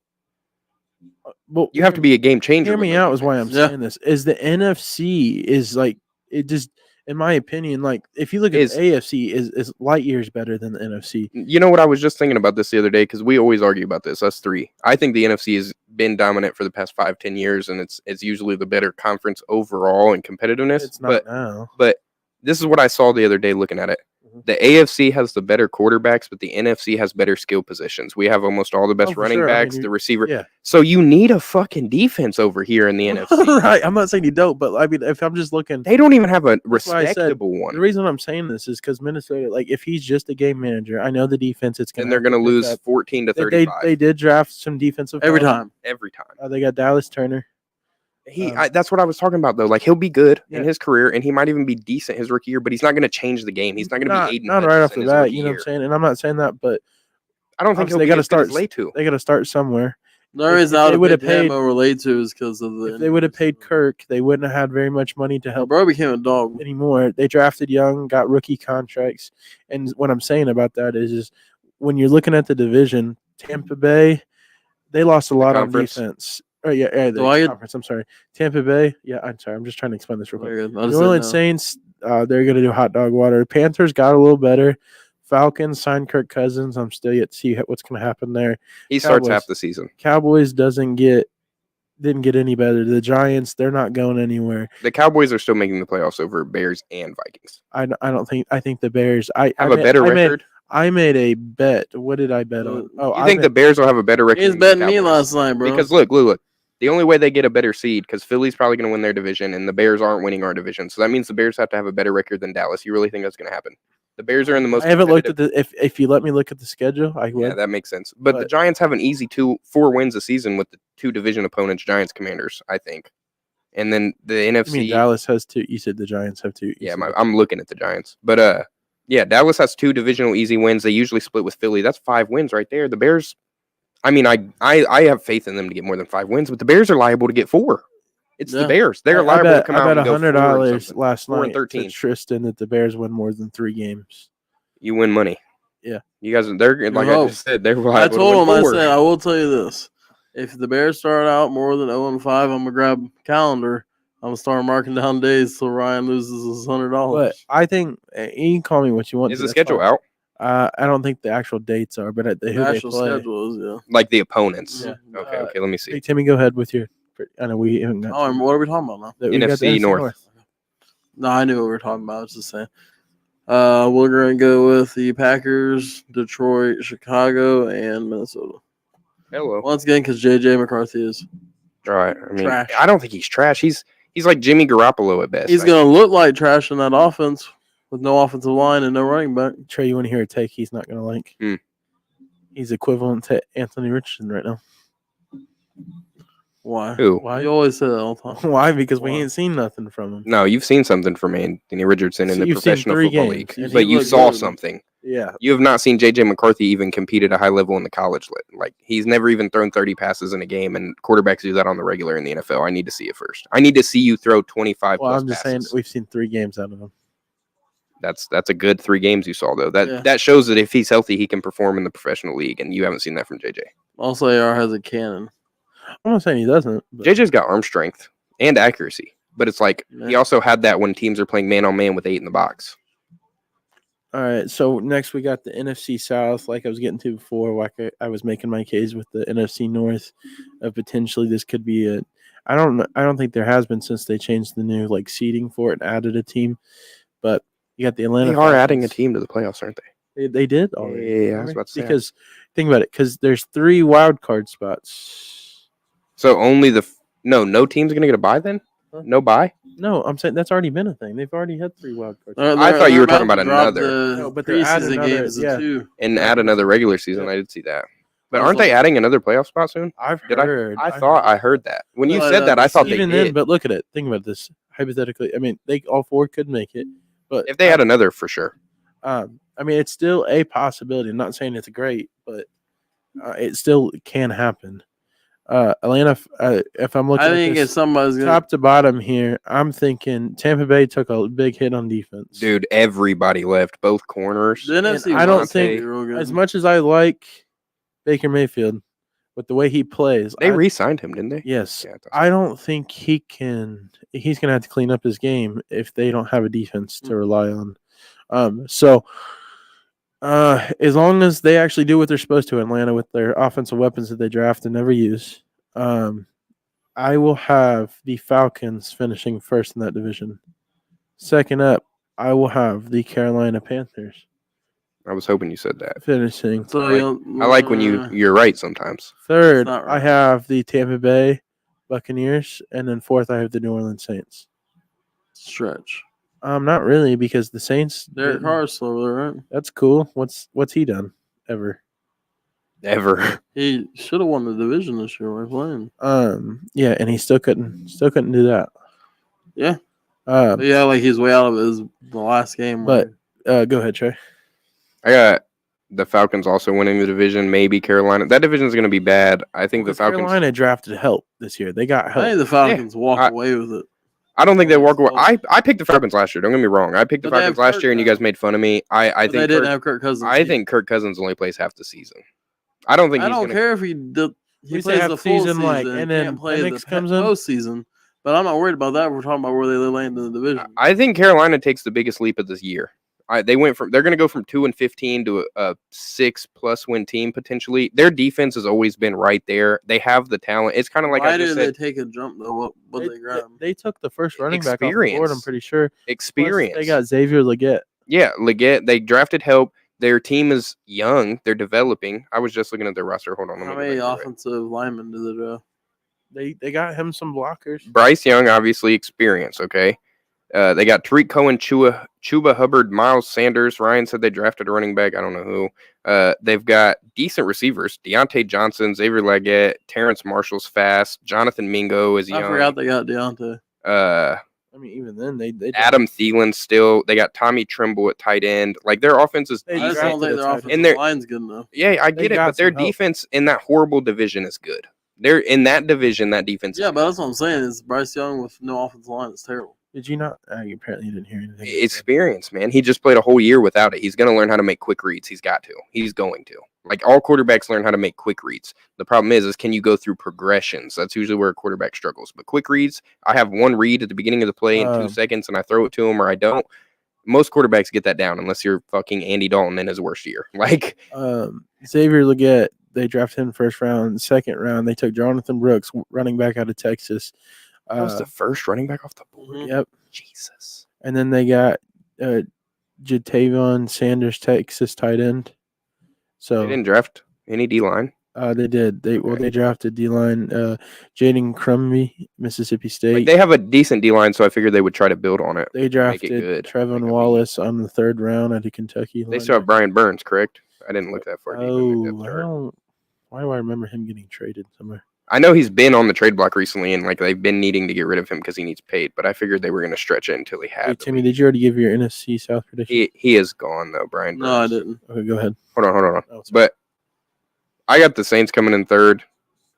You have to be a game changer. Hear me with no out is why I'm defense. saying this. Is the NFC is like it just in my opinion, like if you look at the AFC is light years better than the NFC. You know what? I was just thinking about this the other day because we always argue about this. Us three. I think the NFC has been dominant for the past 5-10 years, and it's usually the better conference overall in competitiveness. It's not now. But this is what I saw the other day looking at it. The AFC has the better quarterbacks, but the NFC has better skill positions. We have almost all the best running backs, the receiver. Yeah. So you need a fucking defense over here in the NFC. Right. I'm not saying you don't, but I mean, if I'm just looking, they don't even have a why I said respectable one. the reason I'm saying this is because Minnesota, like, if he's just a game manager, I know the defense. It's And they're going to lose 14-35 They did draft some defensive Every talent. time. every time. They got Dallas Turner. That's what I was talking about though. Like he'll be good Yeah. in his career, and he might even be decent his rookie year, but he's not going to change the game. He's not going to be Aiden Not right off Hutchinson the his bat. rookie You know what I'm year. saying? And I'm not saying that, but I don't think obviously he'll they be gotta as good as start. Letu. They got to start somewhere. The reason If I they would have would've paid him paid- over Letu is because of the. If they would have paid Kirk, they wouldn't have had very much money to help Bro became a dog. anymore. They drafted young, got rookie contracts, and what I'm saying about that is when you're looking at the division, Tampa Bay, they lost a lot on conference. defense. Oh yeah, the So I- conference. I'm sorry, Tampa Bay. Yeah, I'm sorry. I'm just trying to explain this real quick. Very good. I New just Orleans said Saints, they're going to do hot dog water. Panthers got a little better. Falcons signed Kirk Cousins. I'm still yet to see what's going to happen there. He starts Cowboys. half the season. Cowboys didn't get any better. The Giants, they're not going anywhere. The Cowboys are still making the playoffs over Bears and Vikings. I don't think. I think the Bears. I Have a better record. I made a bet. What did I bet on? Oh, You think the Bears will have a better record? He's than the betting me Cowboys? last night, bro. Because look. The only way they get a better seed, because Philly's probably going to win their division, and the Bears aren't winning our division. So that means the Bears have to have a better record than Dallas. You really think that's going to happen? The Bears are in the most. I haven't looked at the. If you let me look at the schedule, I would. Yeah, that makes sense. But the Giants have an easy 4 wins a season with the 2 division opponents, Giants Commanders, I think. And then the NFC. I mean, Dallas has 2. You said the Giants have 2. Yeah, I'm looking at the Giants. But yeah, Dallas has 2 divisional easy wins. They usually split with Philly. That's 5 wins right there. The Bears. I mean, I have faith in them to get more than 5 wins, but the Bears are liable to get 4. It's the Bears. They're liable to come out and go $100 last $4 and night 13. to Tristan that the Bears win more than 3 games. You win money. Yeah. You guys, they're like I just said, they're liable I told to him, win 4. I said, I will tell you this. If the Bears start out more than 0-5, I'm going to grab calendar. I'm going to start marking down days till Ryan loses his $100. But I think you can call me what you want. Is to, the that's schedule fine. out? I don't think the actual dates are, but who The they actual play. schedule is, yeah. Like the opponents. Yeah. Okay, let me see. Hey, Timmy, go ahead with your. I know we haven't got. Oh, and what are we talking about now? we got the NFC North. No, I knew what we were talking about. I was just saying. We're going to go with the Packers, Detroit, Chicago, and Minnesota. Hello. Once again, because J.J. McCarthy is All right. I mean, trash. I don't think he's trash. He's like Jimmy Garoppolo at best. He's going to look like trash in that offense with no offensive line and no running back. Trey, you want to hear a take he's not going to like? Hmm. He's equivalent to Anthony Richardson right now. Why? Who? Why? You always say that all the time. Why? Because we Why? ain't seen nothing from him. No, you've seen something from Anthony Richardson in So the you've seen professional 3 football games, league, and but he you looked saw good. something. Yeah. You have not seen J.J. McCarthy even compete at a high level in the college. Like he's never even thrown 30 passes in a game, and quarterbacks do that on the regular in the NFL. I need to see it first. I need to see you throw 25 Well, plus I'm just passes. saying we've seen 3 games out of him. That's a good 3 games you saw though. Yeah. That shows that if he's healthy, he can perform in the professional league, and you haven't seen that from J.J. Also, AR has a cannon. I'm not saying he doesn't. But J.J.'s got arm strength and accuracy, but it's like he Yeah. also had that when teams are playing man on man with 8 in the box. All right, so next we got the NFC South. Like I was getting to before, like I was making my case with the NFC North. Potentially, this could be a. I don't think there has been since they changed the new like seeding for it and added a team. But you got the Atlanta. They are Falcons. adding a team to the playoffs, aren't they? They did already. Yeah, I was about to say. Because think about it, because there's 3 wild card spots. So only no team's gonna get a bye then? Huh? No bye? No, I'm saying that's already been a thing. They've already had 3 wild cards. I thought you were talking about another. No, but they're adding preseason games yeah. too. And add another regular season. I did see that. But That's aren't they what- adding another playoff spot soon? I've heard. I thought I heard that. When you No, said that, I thought they even then, did. but look at it. Think about this hypothetically. I mean, they all 4 could make it, but If they had another, for sure. I mean, it's still a possibility. I'm not saying it's great, but it still can happen. Atlanta, if I'm looking I at think this if somebody's gonna top to bottom here, I'm thinking Tampa Bay took a big hit on defense. Dude, everybody left. Both corners. the NFC, I don't West think- could be real good. As much as I like Baker Mayfield, with the way he plays, They re-signed him, didn't they? yes, Yeah, that's- I don't think he can. He's going to have to clean up his game if they don't have a defense to rely on. So as long as they actually do what they're supposed to in Atlanta with their offensive weapons that they draft and never use, I will have the Falcons finishing first in that division. Second up, I will have the Carolina Panthers I was hoping you said that. finishing. So I like when you're right sometimes. Third, not I right. have the Tampa Bay Buccaneers, and then fourth, I have the New Orleans Saints. stretch. Not really, because the Saints. Derek didn't- Carr's still over there, right? That's cool. What's he done ever? Ever. He should have won the division this year. We're playing. Yeah, and he still couldn't do that. Yeah. Um, But yeah, like he's way out of his the last game. But- go ahead, Trey. I got the Falcons also winning the division. Maybe Carolina. That division is going to be bad. I think the Falcons. Carolina drafted help this year. They got I help. think the Falcons walk I- away with it. I don't think they walk away. I picked the Falcons last year. Don't get me wrong. I picked the But they Falcons have last Kirk year, and you now. guys made fun of me. I But they think didn't Kirk, have Kirk Cousins. I think Kirk Cousins only plays half the season. I don't think I he's don't gonna, care if he did. He We say plays half the the full season, season, like, and and then can't play Penix the comes in. postseason. But I'm not worried about that. We're talking about where they land in the division. I think Carolina takes the biggest leap of this year. They're going to go from 2-15 to a 6+ win team potentially. Their defense has always been right there. They have the talent. It's kind of like Why I just did they said, take a jump though? What they grab? They took the first running back off the board. I'm Experience. pretty sure. Plus, experience. they got Xavier Leggett. Yeah, Leggett. They drafted help. Their team is young. They're developing. I was just looking at their roster. Hold on. let me How go many back to it. offensive linemen did they draft? They got him some blockers. Bryce Young, obviously experience. Okay. They got Tariq Cohen, Chuba Hubbard, Miles Sanders. Ryan said they drafted a running back. I don't know who. They've got decent receivers. Deontay Johnson, Xavier Leggett, Terrence Marshall's fast. Jonathan Mingo is I young. forgot they got Deontay. I mean, even then they Adam Thielen still. They got Tommy Trimble at tight end. Like their offense is They I just decent. don't drafted think a their tight offensive end. And line's good enough. Yeah, I They get it, got but their some help. defense in that horrible division is good. They're in that division. That defense. is Yeah, good. but that's what I'm saying. Is Bryce Young with no offensive line is terrible. Did you not? You apparently didn't hear anything. Experience, man. He just played a whole year without it. He's going to learn how to make quick reads. He's got to. He's going to. Like all quarterbacks learn how to make quick reads. The problem is can you go through progressions? That's usually where a quarterback struggles. But quick reads, I have one read at the beginning of the play in 2 seconds, and I throw it to him, or I don't. Most quarterbacks get that down, unless you're fucking Andy Dalton in his worst year. Like Xavier Leggett, they drafted him first round. Second round, they took Jonathan Brooks, running back out of Texas. that was the first running back off the board. Yep. Jesus. And then they got Jatavion Sanders, Texas tight end. So They didn't draft any D line. they did. They drafted D line Jaden Crumby, Mississippi State. Like they have a decent D line, so I figured they would try to build on it. They make it drafted good. Trevon Make it Wallace on the third round out of Kentucky. They still have Brian Burns, correct? I didn't look that far deep. in the Oh, depth chart. why do I remember him getting traded somewhere? I know he's been on the trade block recently, and like they've been needing to get rid of him because he needs paid. But I figured they were going to stretch it until he Hey, had. Timmy, did you already give your NFC South prediction? He is gone though, Brian. No, I Burns. didn't. Okay, go ahead. Hold on. Oh, sorry. But I got the Saints coming in third,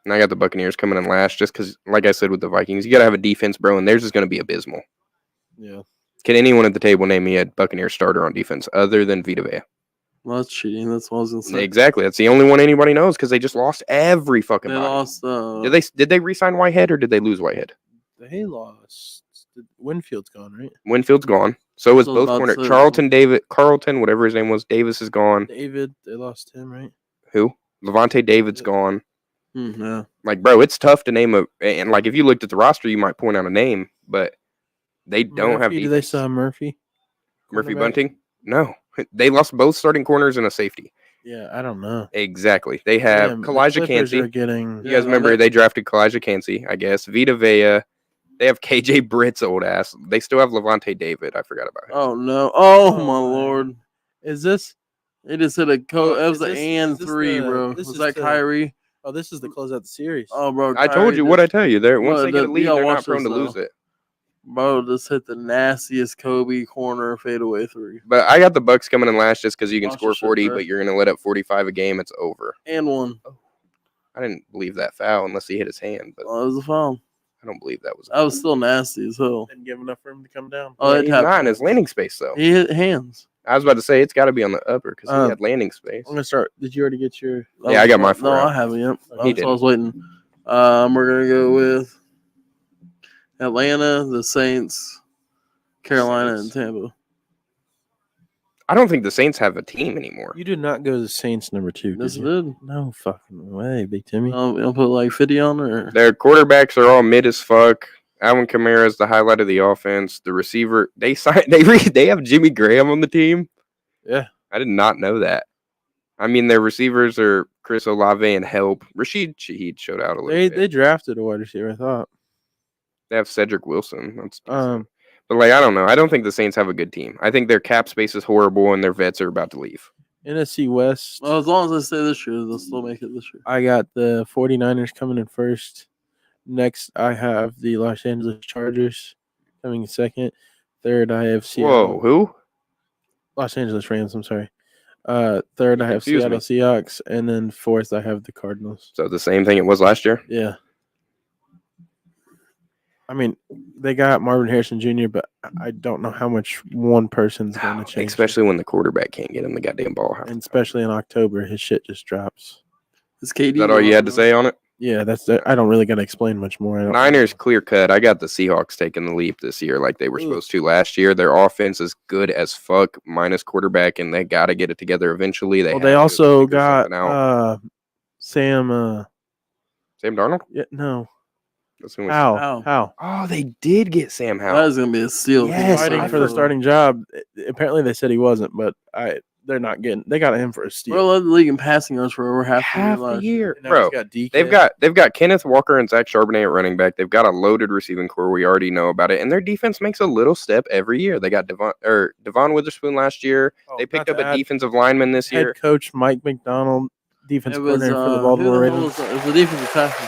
and I got the Buccaneers coming in last. Just because, like I said with the Vikings, you got to have a defense, bro, and theirs is going to be abysmal. Yeah. Can anyone at the table name me a Buccaneers starter on defense other than Vita Vea? Well, that's cheating. That's what I was gonna say. Exactly. That's the only one anybody knows because they just lost every fucking They body. lost. Did they re-sign Whitehead or did they lose Whitehead? They lost. Winfield's gone, right? Winfield's gone. So is So both about corner. to- Carlton, whatever his name was, Davis is gone. David, they lost him, right? Who? Levante David's gone. Yeah. Like, bro, it's tough to name and like if you looked at the roster, you might point out a name, but they don't have Murphy, defense. do they still have Murphy? Murphy Cornerback? Bunting? No. They lost both starting corners and a safety. Yeah, I don't know. Exactly. They have Damn, the Kalijah Clippers are Cansey. getting. You guys remember they drafted Kalijah Cansey, I guess. Vita Vea. They have KJ Britt's old ass. They still have Levante David. I forgot about him. Oh no! Oh, my my. lord! Is this? They just hit a Oh, that was is the this- and is this 3, the- bro. this Was is that the- Kyrie? Oh, this is the close out the series. Oh, bro! I told you what I tell you. Once Look, they get a lead, y'all they're not watch prone this, to lose though. it. Bro, just hit the nastiest Kobe corner fadeaway 3 But I got the Bucks coming in last just because you can Watch score this shit, 40, bro. but you're going to let up 45 a game. It's over. and 1. I didn't believe that foul unless he hit his hand, but Oh, it was a foul. I don't believe that was. That was still nasty as hell. Didn't give enough for him to come down. Oh, it He's tapped not in hands. his landing space, though. He hit hands. I was about to say it's got to be on the upper because he Um, had landing space. I'm gonna start. Did you already get your? Yeah, I got my 4 No, out. I haven't yet. He That's what I was waiting. We're gonna go with Atlanta, the Saints, Carolina, Saints. and Tampa. I don't think the Saints have a team anymore. You did not go to the Saints number 2. Yes, Did it you? did. No fucking way, Big Timmy. You don't put like 50 on or Their quarterbacks are all mid as fuck. Alvin Kamara is the highlight of the offense. The receiver, they have Jimmy Graham on the team. Yeah. I did not know that. I mean, their receivers are Chris Olave and Help. Rashid Shaheed showed out a little bit. They drafted a wide receiver. I thought. They have Cedric Wilson. That's Um, but like I don't know. I don't think the Saints have a good team. I think their cap space is horrible and their vets are about to leave. NFC West. well, as long as they stay this year, they'll still make it this year. I got the 49ers coming in first. Next, I have the Los Angeles Chargers coming in second. Third, I have Seattle. Whoa, who? Los Angeles Rams. I'm sorry. Third, I have Confuse Seattle me. Seahawks, and then fourth, I have the Cardinals. So the same thing it was last year. Yeah. I mean, they got Marvin Harrison Jr., but I don't know how much one person's going to change. Especially when the quarterback can't get him the goddamn ball. and especially in October, his shit just drops. Is KD? Is that all you had to say on it? Yeah, I don't really got to explain much more. I don't, Niners clear cut. I got the Seahawks taking the leap this year like they were supposed to last year. Their offense is good as fuck minus quarterback, and they got to get it together eventually. They also got Sam. Sam Darnold? Yeah, no. That's who How? Oh, they did get Sam That Howell. is gonna be a steal. Yes, I fighting for the forgot. starting job. Apparently, they said he wasn't, but they're not getting. They got him for a steal. Bro, led the league in passing yards for over half the last year. And now Bro, he's got DK. they've got Kenneth Walker and Zach Charbonnet at running back. They've got a loaded receiving core. We already know about it. And their defense makes a little step every year. They got Devon Witherspoon last year. They picked up a defensive lineman this year. Head coach Mike McDonald, defensive It was coordinator for the who Baltimore the hell Ravens. was that? It was the defensive tackle.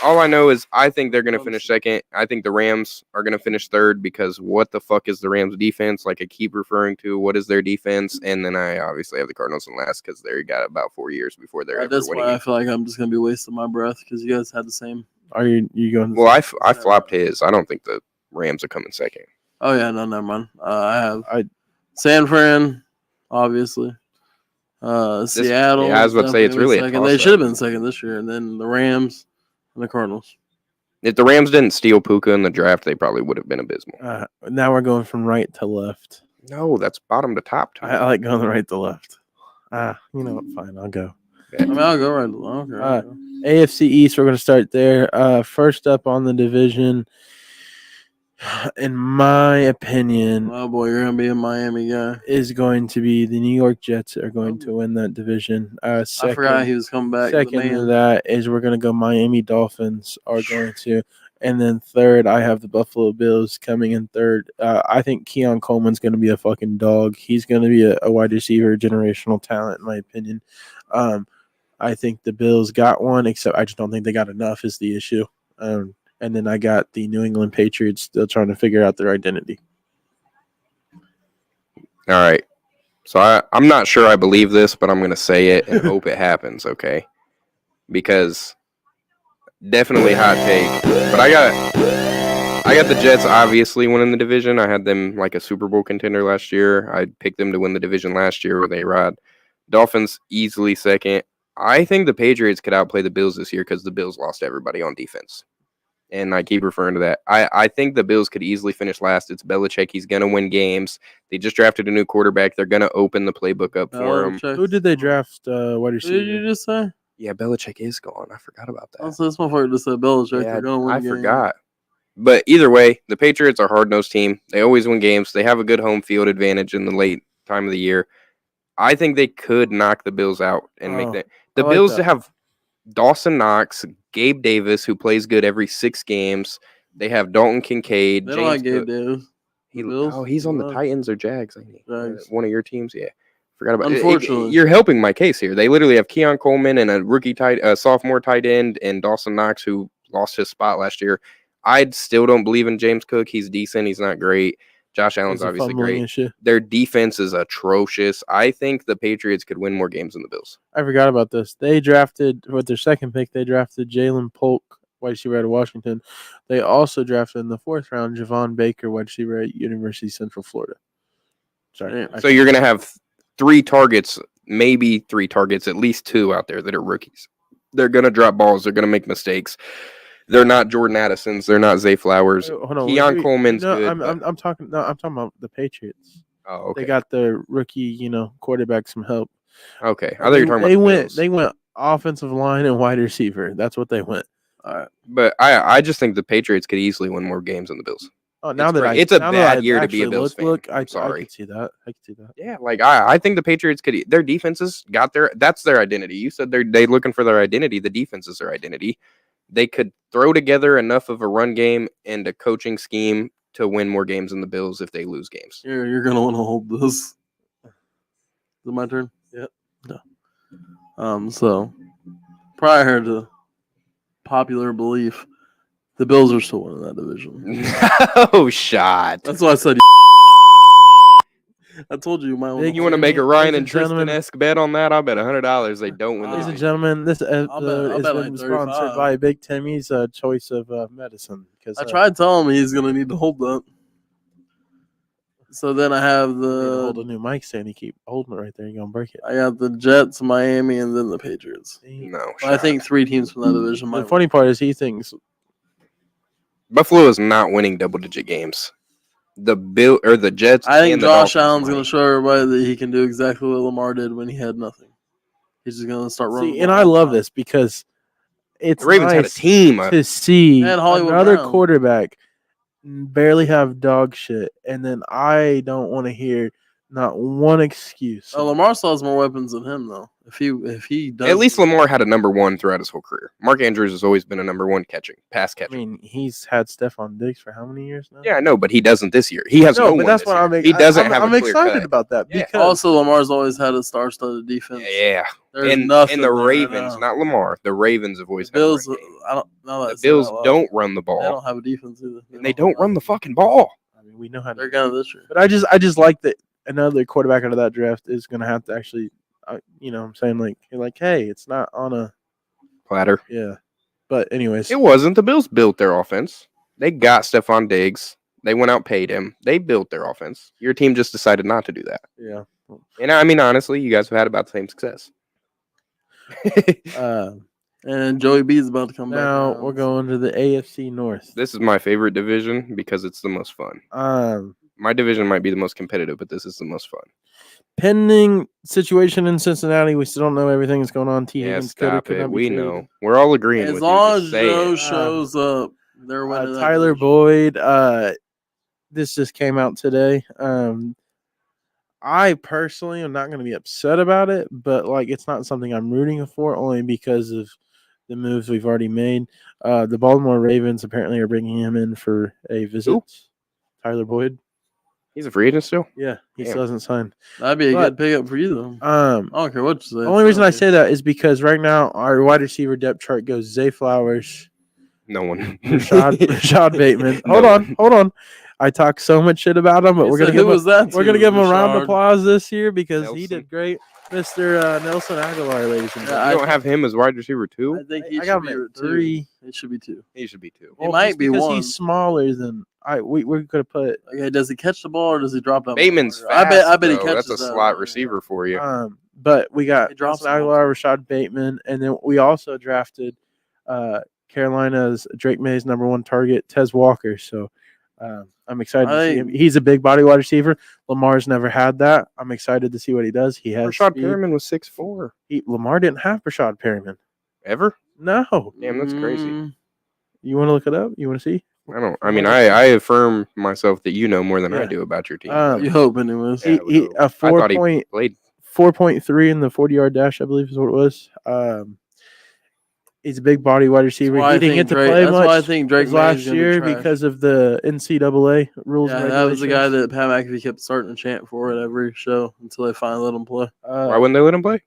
All I know is I think they're going to finish second. I think the Rams are going to finish third because what the fuck is the Rams defense? Like I keep referring to, what is their defense? And then I obviously have the Cardinals in last because they got about 4 years before they're ever That's winning. why I feel like I'm just gonna be wasting my breath because you guys had the same. Are you going? Well, I flopped his. I don't think the Rams are coming second. Oh yeah, no, never mind. I have San Fran, obviously. Seattle. yeah, I was about to say, it's really a second. They toss-up. should have been second this year, and then the Rams and the Cardinals. If the Rams didn't steal Puka in the draft, they probably would have been abysmal. Now we're going from right to left. No, that's bottom to top. I like going right to left. You know what? Fine, I'll go. I mean, I'll go right. Okay. I'll go. AFC East, we're going to start there. First up on the division, in my opinion, Oh boy, you're gonna be a Miami guy. is going to be the New York Jets are going to win that division. I forgot he was coming back. Second to that is we're going to go Miami Dolphins are going to. And then third, I have the Buffalo Bills coming in third. I think Keon Coleman's going to be a fucking dog. He's going to be a wide receiver, generational talent, in my opinion. I think the Bills got one, except I just don't think they got enough is the issue. And then I got the New England Patriots still trying to figure out their identity. All right. So I'm not sure I believe this, but I'm going to say it and hope it happens, okay? Because definitely hot take. But I got the Jets obviously winning the division. I had them like a Super Bowl contender last year. I picked them to win the division last year with A-Rod. Dolphins easily second. I think the Patriots could outplay the Bills this year because the Bills lost everybody on defense. and I keep referring to that. I think the Bills could easily finish last. It's Belichick. He's going to win games. They just drafted a new quarterback. They're going to open the playbook up for him. Who did they draft? What Who did you just say? Yeah, Belichick is gone. I forgot about that. Also, this motherfucker just said Belichick. Yeah, They're going to win I games. forgot. But either way, the Patriots are a hard-nosed team. They always win games. They have a good home field advantage in the late time of the year. I think they could knock the Bills out and make that. The Bills have Dawson Knox, Gabe Davis, who plays good every 6 games. They have Dalton Kincaid. They don't like Gabe Davis. He's on the Titans or Jags. Jags. One of your teams, yeah. Forgot about it. Unfortunately. You're helping my case here. They literally have Keon Coleman and a rookie sophomore tight end, and Dawson Knox, who lost his spot last year. I still don't believe in James Cook. He's decent. He's not great. Josh Allen's obviously great. Their defense is atrocious. I think the Patriots could win more games than the Bills. I forgot about this. They drafted, with their second pick, they drafted Jalen Polk, wide receiver out of Washington. They also drafted in the 4th round Javon Baker, wide receiver at University of Central Florida. Sorry. So you're going to have 3 targets, maybe 3 targets, at least 2 out there that are rookies. They're going to drop balls. They're going to make mistakes. They're not Jordan Addisons. They're not Zay Flowers. Keon Coleman's good. I'm talking about the Patriots. Oh, okay. They got the rookie, quarterback some help. Okay. I thought you were talking about they went offensive line and wide receiver. That's what they went. All right. But I just think the Patriots could easily win more games than the Bills. Oh, it's a bad year to be a Bills fan. I'm sorry. I could see that. Yeah, I think the Patriots could. Their defenses got that's their identity. You said they're looking for their identity. The defense is their identity. They could throw together enough of a run game and a coaching scheme to win more games than the Bills if they lose games. You're going to want to hold this. Is it my turn? Yeah. No. So, prior to popular belief, the Bills are still winning that division. Oh, shot. That's why I said I told you my own. You want to make a Ryan and Tristan-esque bet on that? I'll bet $100 they don't win. Ladies and gentlemen, this episode is like sponsored by Big Timmy's choice of medicine. Because I tried telling him he's going to need to hold that. So then I have hold a new mic stand. You keep holding it right there. You're going to break it. I got the Jets, Miami, and then the Patriots. No, I think 3 teams from that division. The funny part is he thinks Buffalo is not winning double-digit games. The Jets. I think Josh Allen's going to show everybody that he can do exactly what Lamar did when he had nothing. He's just going to start running. And I love this because it's the Ravens had a team to see another Brown. Quarterback barely have dog shit, and then I don't want to hear not one excuse. Lamar still has more weapons than him, though. If he does, at least Lamar had a number 1 throughout his whole career. Mark Andrews has always been a number 1 pass catcher. I mean, he's had Stephon Diggs for how many years now? Yeah, I know, but he doesn't this year. He has no but that's why he doesn't have. I'm excited about that because also Lamar's always had a star-studded defense. Yeah, There's nothing. And the Ravens, not Lamar. The Ravens have always had Bills. I don't know. The Bills don't run the ball. They don't have a defense either. And they don't run the fucking ball. I mean, we know how they're gonna this year. But I just like that another quarterback out of that draft is going to have to actually, I'm saying, like, you're like, hey, it's not on a platter. Yeah. But anyways. It wasn't. The Bills built their offense. They got Stephon Diggs. They went out, paid him. They built their offense. Your team just decided not to do that. Yeah. And I mean, honestly, you guys have had about the same success. And Joey B is about to come back. Now we're going to the AFC North. This is my favorite division because it's the most fun. My division might be the most competitive, but this is the most fun. Pending situation in Cincinnati, we still don't know everything that's going on. Stop it. We know. We're all agreeing. As long as Joe shows up, they're winning. Tyler Boyd. This just came out today. I personally am not going to be upset about it, but it's not something I'm rooting for only because of the moves we've already made. The Baltimore Ravens apparently are bringing him in for a visit. Ooh. Tyler Boyd. He's a free agent still? Yeah, he still hasn't signed. That'd be a good pickup for you, though. I don't care what you say. The only reason I say that is because right now our wide receiver depth chart goes Zay Flowers. No one. Rashad Bateman. Hold on. I talk so much shit about him, but we're gonna give him a round of applause this year because he did great. Mr. Nelson Aguilar, ladies and gentlemen. You don't have him as wide receiver 2? I think I got him at 3. It should be 2. He should be 2. He might be because 1. He's smaller than we could have put. Okay, does he catch the ball or does he drop that? Bateman's fast. I bet he catches. That's a slot receiver for you. But we got Nelson Aguilar, Rashad Bateman, and then we also drafted Carolina's Drake May's number one target, Tez Walker. So I'm excited to see him. I- He's a big body wide receiver. Lamar's never had that. I'm excited to see what he does. He has Rashad speed. Perriman was 6'4". Lamar didn't have Rashad Perriman. Ever? No. Damn, that's crazy. You want to look it up? You want to see? I affirm myself that you know more than I Yeah. do about your team. You hope, anyways. Yeah, He a I thought he 4.3 in the 40-yard dash, I believe is what it was. He's a big body wide receiver. He didn't get to play much. That's why I think Drake May last is gonna year be trash. because of the NCAA rules. Yeah, and that was the guy regulations. that Pat McAfee kept starting to chant for at every show until they finally let him play. Why wouldn't they let him play?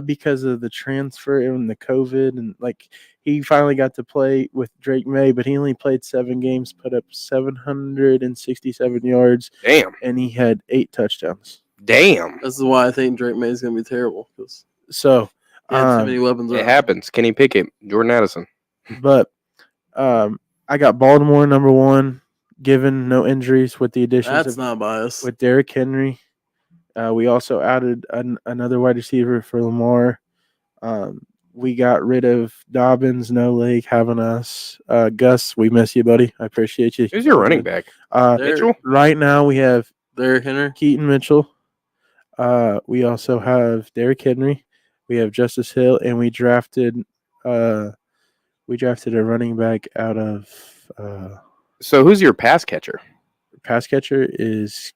Because of the transfer and the COVID, and like he finally got to play with Drake May, but he only played 7 games, put up 767 yards. Damn. And he had 8 touchdowns. Damn. This is why I think Drake May is going to be terrible because So he had too many weapons. It happens. Kenny Pickett, Jordan Addison. But I got Baltimore number 1, given no injuries with the additions That's of not biased. with Derrick Henry. We also added another wide receiver for Lamar. We got rid of Dobbins, no leg, having us. Gus, we miss you, buddy. I appreciate you. Who's your running back? Mitchell? Right now we have Derrick Henry. Keaton Mitchell. We also have Derrick Henry. We have Justice Hill, and we drafted a running back out of So who's your pass catcher? pass catcher is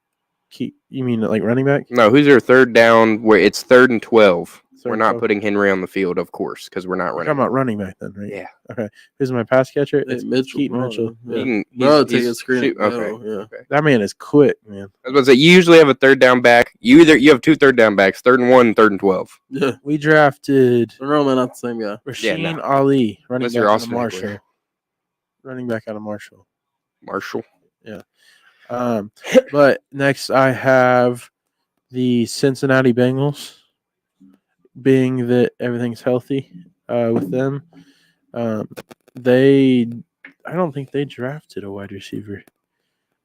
you mean like running back? No, who's your third down where it's 3rd and 12? We're Third not and putting Henry on the field, of course, because we're not We're running. talking about running back then, right? Yeah. Okay. Who's my pass catcher? It's Mitchell. Keaton bro. Mitchell. Yeah. He's- Take he's a screen. shoot- okay. Yeah. That man is quick, man. I was about to say, you usually have a third down back. You have 2 third down backs, 3rd and 1, 3rd and 12. Yeah. We drafted They're normally not the same guy. Rasheen Ali, running Unless back you're out of Austin Eckler. Marshall. Running back out of Marshall. Marshall. But next I have the Cincinnati Bengals, being that everything's healthy with them. I don't think they drafted a wide receiver.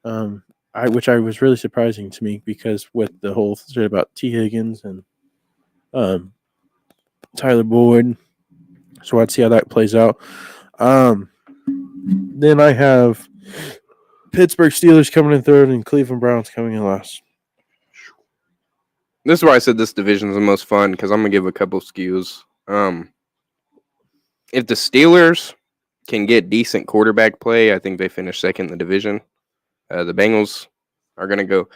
Which I was really surprising to me because with the whole shit about T. Higgins and Tyler Boyd. So I'd see how that plays out. Then I have Pittsburgh Steelers coming in 3rd and Cleveland Browns coming in last. This is why I said this division is the most fun, because I'm going to give a couple skews. If the Steelers can get decent quarterback play, I think they finish 2nd in the division. The Bengals are going to go.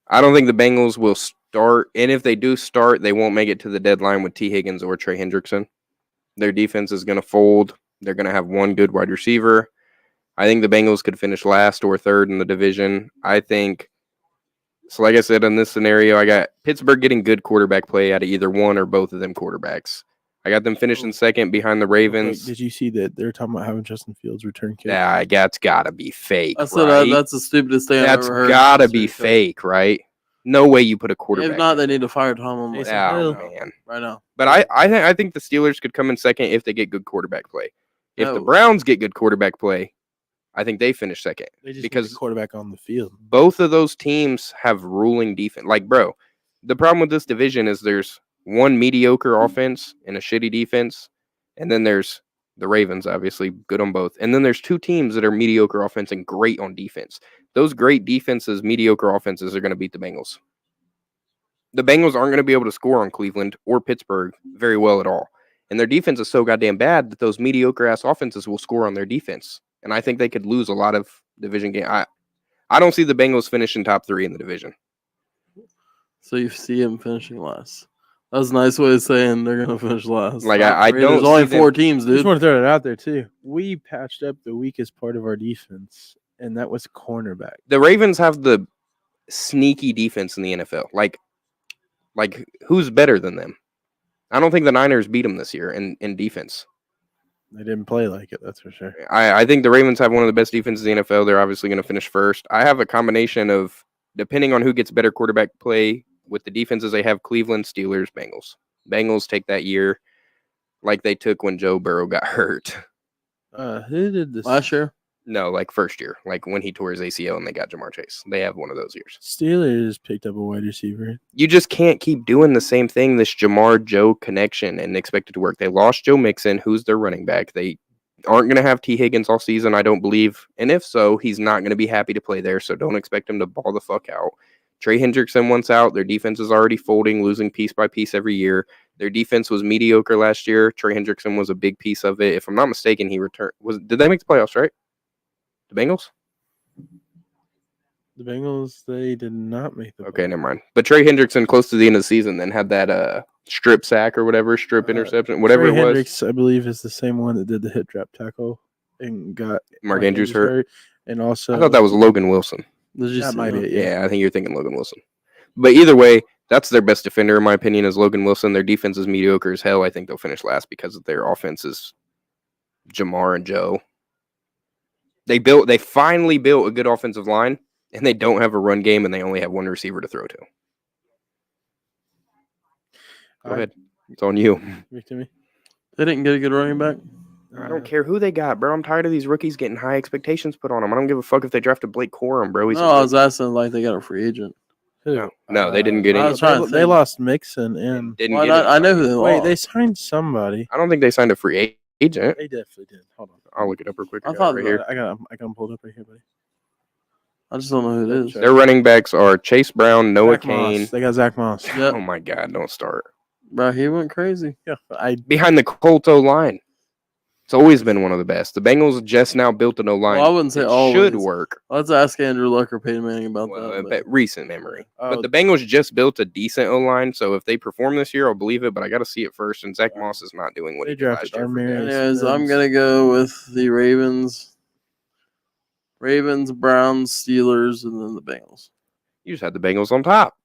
I don't think the Bengals will start, and if they do start, they won't make it to the deadline with T. Higgins or Trey Hendrickson. Their defense is going to fold. They're going to have one good wide receiver. I think the Bengals could finish last or 3rd in the division. I think, so like I said, in this scenario, I got Pittsburgh getting good quarterback play out of either one or both of them quarterbacks. I got them finishing 2nd behind the Ravens. Did you see that they're talking about having Justin Fields return kick? Yeah, that's got to be fake, That's right? that's the stupidest thing I've That's ever heard. got to be fake, right? No way you put a quarterback. If not, they need to fire Tomlin Taysom Oh, Hill. man. right now. But I think the Steelers could come in 2nd if they get good quarterback play. If the No. Browns get good quarterback play, I think they finish 2nd. They just because need the quarterback on the field. Both of those teams have ruling defense. Like, bro, the problem with this division is there's one mediocre offense and a shitty defense, and then there's the Ravens, obviously, good on both. And then there's 2 teams that are mediocre offense and great on defense. Those great defenses, mediocre offenses are going to beat the Bengals. The Bengals aren't going to be able to score on Cleveland or Pittsburgh very well at all. And their defense is so goddamn bad that those mediocre-ass offenses will score on their defense. And I think they could lose a lot of division games. I don't see the Bengals finishing top 3 in the division. So you see him finishing last. That's a nice way of saying they're going to finish last. Like, Top I 3. don't There's only see 4 teams, I just dude. want to throw it out there too. We patched up the weakest part of our defense, and that was cornerback. The Ravens have the sneaky defense in the NFL. Like who's better than them? I don't think the Niners beat them this year in defense. They didn't play like it, that's for sure. I think the Ravens have one of the best defenses in the NFL. They're obviously going to finish 1st. I have a combination of, depending on who gets better quarterback play, with the defenses they have, Cleveland, Steelers, Bengals. Bengals take that year like they took when Joe Burrow got hurt. Who did this? Last year? No, like first year, like when he tore his ACL and they got Jamar Chase. They have one of those years. Steelers picked up a wide receiver. You just can't keep doing the same thing, this Jamar Joe connection, and expect it to work. They lost Joe Mixon, who's their running back. They aren't going to have T. Higgins all season, I don't believe. And if so, he's not going to be happy to play there, so don't expect him to ball the fuck out. Trey Hendrickson once out. Their defense is already folding, losing piece by piece every year. Their defense was mediocre last year. Trey Hendrickson was a big piece of it. If I'm not mistaken, he returned. Did they make the playoffs, right? The Bengals? The Bengals, they did not make the Okay, never mind. But Trey Hendrickson, close to the end of the season, then had that strip sack or whatever, strip interception, whatever Trey it was. Hendricks, I believe, is the same one that did the hit drop tackle and got Mark Andrews hurt. And also, I thought that was Logan Wilson. That might be it, yeah. I think you're thinking Logan Wilson. But either way, that's their best defender, in my opinion, is Logan Wilson. Their defense is mediocre as hell. I think they'll finish last because of their offense is Jamar and Joe. They finally built a good offensive line, and they don't have a run game, and they only have one receiver to throw to. Go ahead. It's on you. They didn't get a good running back. I don't care who they got, bro. I'm tired of these rookies getting high expectations put on them. I don't give a fuck if they drafted Blake Corum, bro. I was asking like they got a free agent. Who? No, they didn't get any. They lost Mixon and I know who they lost. Wait, they signed somebody. I don't think they signed a free agent. They definitely did. Hold on. I'll look it up real quick. I thought right here. I got them pulled up right here, buddy. I just don't know who it is. Their running backs are Chase Brown, Noah Kane. They got Zach Moss. Yep. Oh my God, don't start. Bro, he went crazy. Yeah, behind the Colts O-line. It's always been one of the best. The Bengals just now built an O-line. Well, I wouldn't say always. Should work. Let's ask Andrew Luck or Peyton Manning about that. Recent memory. But the Bengals just built a decent O-line, so if they perform this year, I'll believe it, but I got to see it first, and Zach Moss is not doing what he did last year. Anyways, I'm going to go with the Ravens. Ravens, Browns, Steelers, and then the Bengals. You just had the Bengals on top.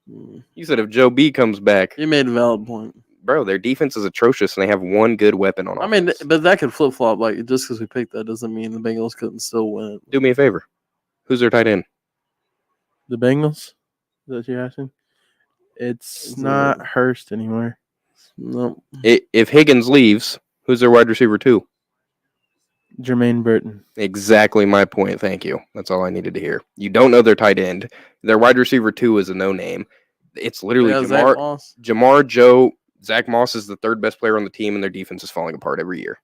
You said if Joe B comes back. You made a valid point. Bro, their defense is atrocious, and they have one good weapon on offense. I mean, but that could flip-flop. Like, just because we picked that doesn't mean the Bengals couldn't still win. Do me a favor. Who's their tight end? The Bengals? Is that what you're asking? It's not Hurst anymore. No. If Higgins leaves, who's their wide receiver 2? Jermaine Burton. Exactly my point. Thank you. That's all I needed to hear. You don't know their tight end. Their wide receiver 2 is a no-name. It's literally Jamar, Joe. Zach Moss is the third best player on the team, and their defense is falling apart every year.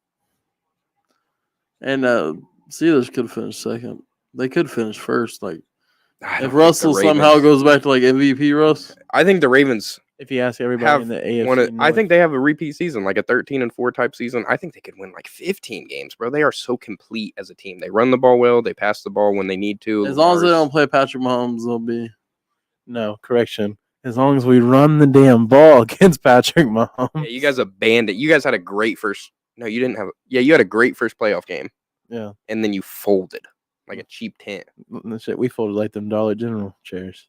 And Steelers could finish second. They could finish first. Like, if Russell somehow goes back to like MVP Russ, I think the Ravens. If you ask everybody in the AFC, I think they have a repeat season, like a 13-4 type season. I think they could win like 15 games, bro. They are so complete as a team. They run the ball well. They pass the ball when they need to. As long as they don't play Patrick Mahomes, they'll be. No, correction. As long as we run the damn ball against Patrick Mahomes. Yeah, you guys abandoned. You guys had a great first. No, you didn't have. You had a great first playoff game. Yeah. And then you folded like a cheap tent. Shit, we folded like them Dollar General chairs.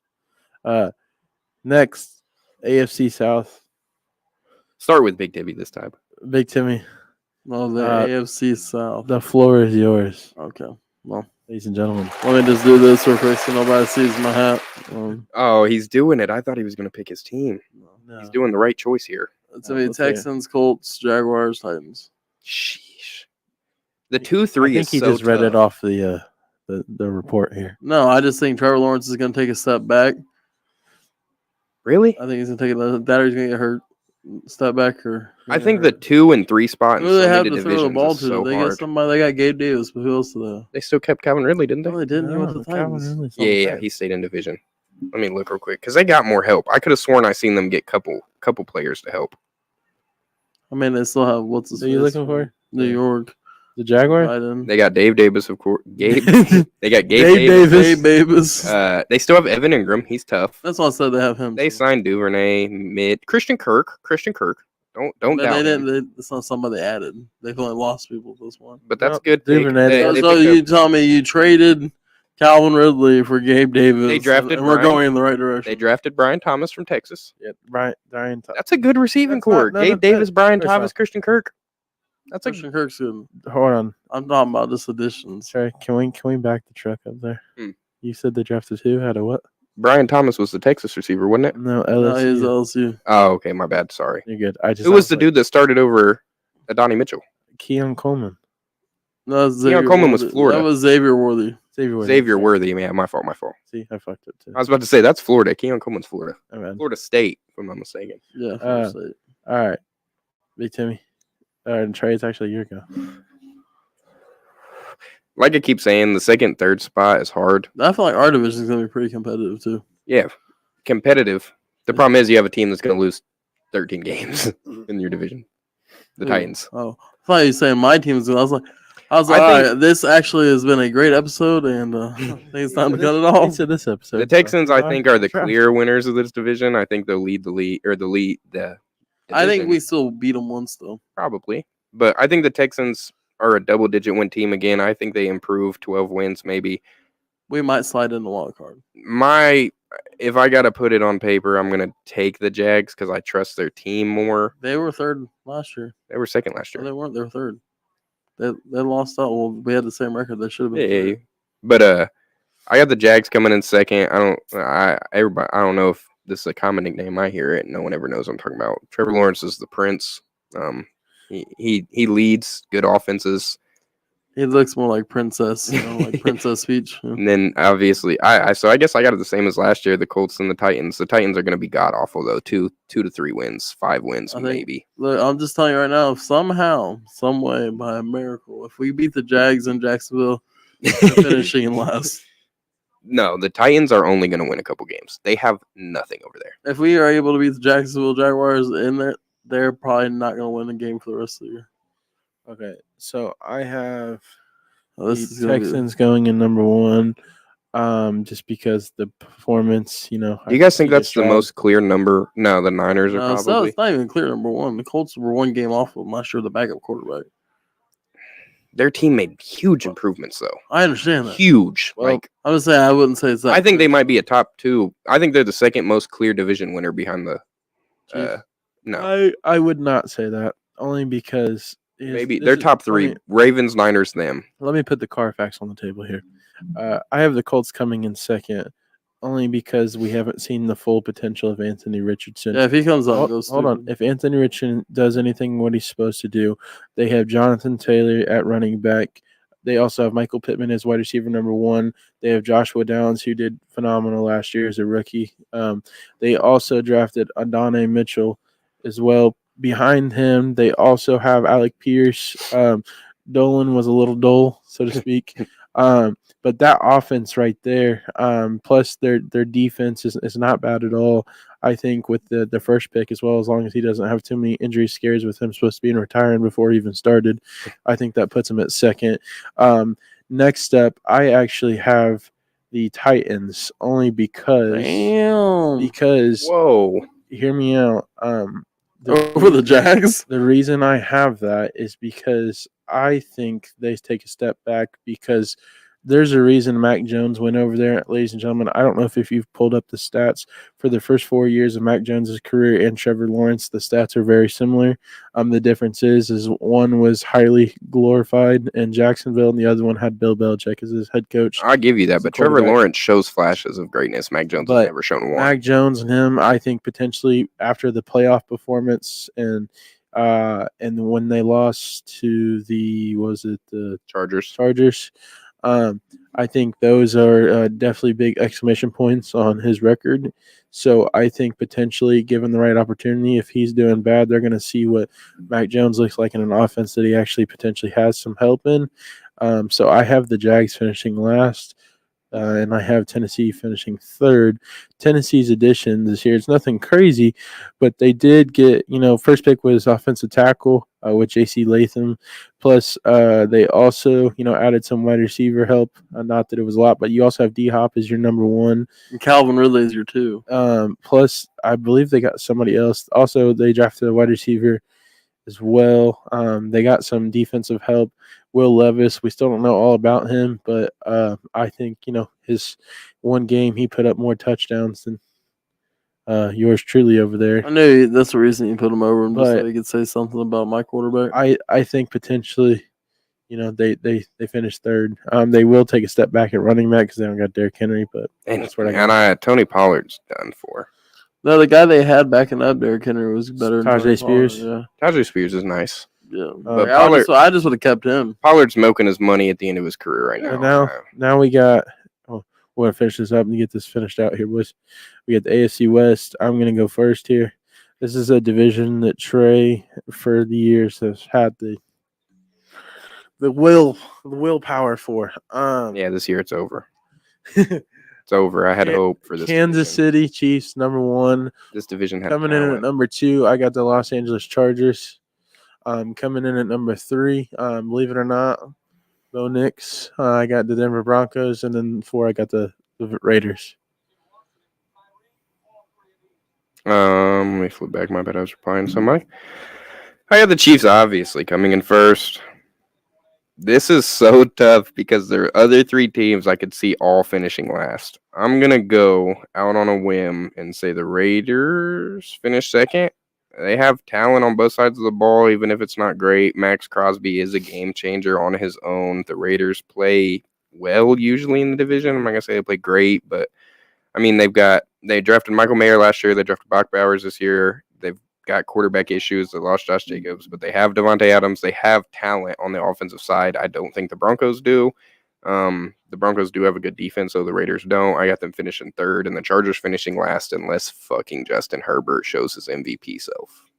Next, AFC South. Start with Big Timmy this time. Big Timmy. Well, the AFC South. The floor is yours. Okay. Well, ladies and gentlemen, let me just do this real quick so nobody sees my hat. Oh, he's doing it. I thought he was going to pick his team. No. He's doing the right choice here. It's going to be Texans, Colts, Jaguars, Titans. Sheesh. The 2-3 I think he just read it off the report here. No, I just think Trevor Lawrence is going to take a step back. Really? I think he's going to take that or he's going to get hurt. Step back or I think the 2 and 3 spot. Who do they have to throw the ball to? They got somebody. They got Gabe Davis, but who else do they? They still kept Calvin Ridley, didn't they? No, they didn't. He went to the Titans. Yeah, he stayed in division. Let me look real quick because they got more help. I could have sworn I seen them get couple players to help. I mean, they still have what's his? Who are you looking for? New York. The Jaguars? They got Dave Davis, of course. They got Gabe Davis. They still have Evan Ingram. He's tough. That's why I said they have him. They signed Duvernay, Christian Kirk. Don't doubt him. It's not somebody they added. They've only lost people this one. But that's good. Duvernay. So you tell me you traded Calvin Ridley for Gabe Davis. They drafted. We're going in the right direction. They drafted Brian Thomas from Texas. Yeah, Brian Thomas. That's a good receiving core. Gabe Davis, Brian Thomas, Christian Kirk. That's Christian Kirk's good. Hold on. I'm talking about just additions. Sorry, can we back the truck up there? You said they drafted who? Out of what? Brian Thomas was the Texas receiver, wasn't it? No, LSU. No, he's LSU. Oh, okay, my bad. Sorry. You're good. Who was the dude that started over Adonai Mitchell? Keon Coleman. No, Keon Coleman was Florida. That was Xavier Worthy. Xavier Worthy. Yeah, my fault. See, I fucked it too. I was about to say that's Florida. Keon Coleman's Florida. Oh, Florida State, if I'm not mistaken. Yeah, Florida State. All right, Big Timmy. And Trey, it's actually your go. like I keep saying, the second, third spot is hard. I feel like our division is going to be pretty competitive too. Yeah, competitive. The problem is you have a team that's going to lose 13 games in your division. The Titans. Oh, I thought you were saying my team is good. I was like, all right, this actually has been a great episode, and I think it's time to cut it off. To this episode, the Texans, I think, are the clear winners of this division. I think they'll lead the division. I think we still beat them once, though. Probably. But I think the Texans are a double-digit win team again. I think they improve 12 wins, maybe. We might slide in the wild card. If I got to put it on paper, I'm going to take the Jags because I trust their team more. They were third last year. They were second last year. No, they weren't. They were third. They lost out. Well, we had the same record. They should have been. Yeah, but I got the Jags coming in second. I don't know if this is a common nickname. I hear it. No one ever knows what I'm talking about. Trevor Lawrence is the Prince. He leads good offenses. He looks more like Princess, like Princess Peach. Yeah. And then obviously, so I guess I got it the same as last year. The Colts and the Titans. The Titans are going to be god awful though. 2 to 3 wins, 5 wins maybe. Look, I'm just telling you right now. Somehow, some way, by a miracle, if we beat the Jags in Jacksonville, we're finishing last. No, the Titans are only going to win a couple games. They have nothing over there. If we are able to beat the Jacksonville Jaguars in there, they're probably not going to win the game for the rest of the year. Okay, so I have the Texans going in number 1, just because the performance, Do you guys think that's the most clear number? No, the Niners are probably. So it's not even clear number 1. The Colts were 1 game off of, I'm not sure, the backup quarterback. Their team made huge improvements, though. I understand that. Huge. Well, I would say I wouldn't say it's that. I think they might be a top 2. I think they're the second most clear division winner behind the. No, I would not say that, only because maybe they're top 3. Ravens, Niners, them. Let me put the Carfax on the table here. I have the Colts coming in second, only because we haven't seen the full potential of Anthony Richardson. Yeah, if he comes up, hold on. If Anthony Richardson does anything what he's supposed to do, they have Jonathan Taylor at running back. They also have Michael Pittman as wide receiver number 1. They have Joshua Downs, who did phenomenal last year as a rookie. They also drafted Adonai Mitchell as well. Behind him, they also have Alec Pierce. Dolan was a little dull, so to speak. But that offense right there, plus their defense is not bad at all. I think with the first pick as well, as long as he doesn't have too many injury scares with him supposed to be retiring before he even started, I think that puts him at second. Next up, I actually have the Titans only because Whoa, hear me out. Over the Jags? The reason I have that is because I think they take a step back because there's a reason Mac Jones went over there, ladies and gentlemen. I don't know if you've pulled up the stats for the first 4 years of Mac Jones' career and Trevor Lawrence. The stats are very similar. The difference is one was highly glorified in Jacksonville, and the other one had Bill Belichick as his head coach. I give you that, but Trevor Lawrence shows flashes of greatness. Mac Jones has never shown one. Mac Jones and him, I think potentially after the playoff performance and when they lost to the Chargers. I think those are definitely big exclamation points on his record. So I think potentially, given the right opportunity, if he's doing bad, they're going to see what Mac Jones looks like in an offense that he actually potentially has some help in. So I have the Jags finishing last. And I have Tennessee finishing third. Tennessee's addition this year, it's nothing crazy, but they did get, first pick was offensive tackle with J.C. Latham. Plus, they also, added some wide receiver help. Not that it was a lot, but you also have D-Hop as your number 1. And Calvin Ridley is your 2. Plus, I believe they got somebody else. Also, they drafted a wide receiver as well. They got some defensive help. Will Levis, we still don't know all about him, but I think, his one game he put up more touchdowns than yours truly over there. I knew that's the reason you put him over him, just so he could say something about my quarterback. I think potentially, they finished third. They will take a step back at running back because they don't got Derrick Henry, but that's what Tony Pollard's done for. No, the guy they had backing up Derrick Henry was better than Tajay Spears. Yeah. Tajay Spears is nice. Yeah, but I just would have kept him. Pollard's milking his money at the end of his career right now. Now we got. We're gonna finish this up and get this finished out here, boys. We got the AFC West. I'm gonna go first here. This is a division that Trey, for the years, has had the the willpower for. Yeah, this year it's over. It's over. I had hope for this. Kansas division. City Chiefs, number 1. This division had coming in at number 2. I got the Los Angeles Chargers. Coming in at number 3. Believe it or not, Bo Nix. I got the Denver Broncos, and then 4. I got the Raiders. Let me flip back. My bad. I was replying to somebody. I had the Chiefs obviously coming in first. This is so tough because there are other 3 teams I could see all finishing last. I'm going to go out on a whim and say the Raiders finish second. They have talent on both sides of the ball, even if it's not great. Max Crosby is a game changer on his own. The Raiders play well usually in the division. I'm not going to say they play great, but I mean, they drafted Michael Mayer last year. They drafted Bach Bowers this year. They've got quarterback issues. They lost Josh Jacobs, but they have Devontae Adams. They have talent on the offensive side. I don't think the Broncos do. The Broncos do have a good defense, so the Raiders don't. I got them finishing third, and the Chargers finishing last unless fucking Justin Herbert shows his MVP self.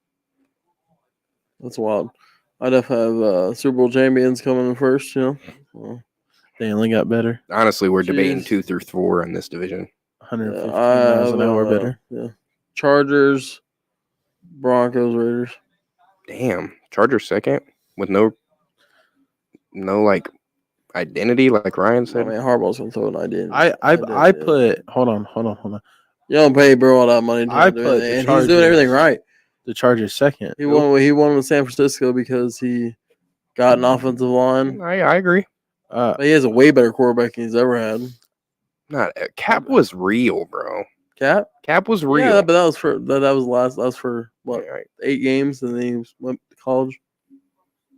That's wild. I definitely have Super Bowl champions coming in first, Well, they only got better. Honestly, we're debating 2 through 4 in this division. 115 miles an hour better. Yeah. Chargers, Broncos, Raiders. Damn. Chargers second with no like identity, like Ryan said. I mean, Harbaugh's gonna throw an identity. I put hold on. You don't pay bro all that money. I put and he's doing everything right. The Chargers second. He won with San Francisco because he got an offensive line. I agree. But he has a way better quarterback than he's ever had. Cap was real, bro. Cap was real. Yeah, but that was for what, 8 games, and then he went to college.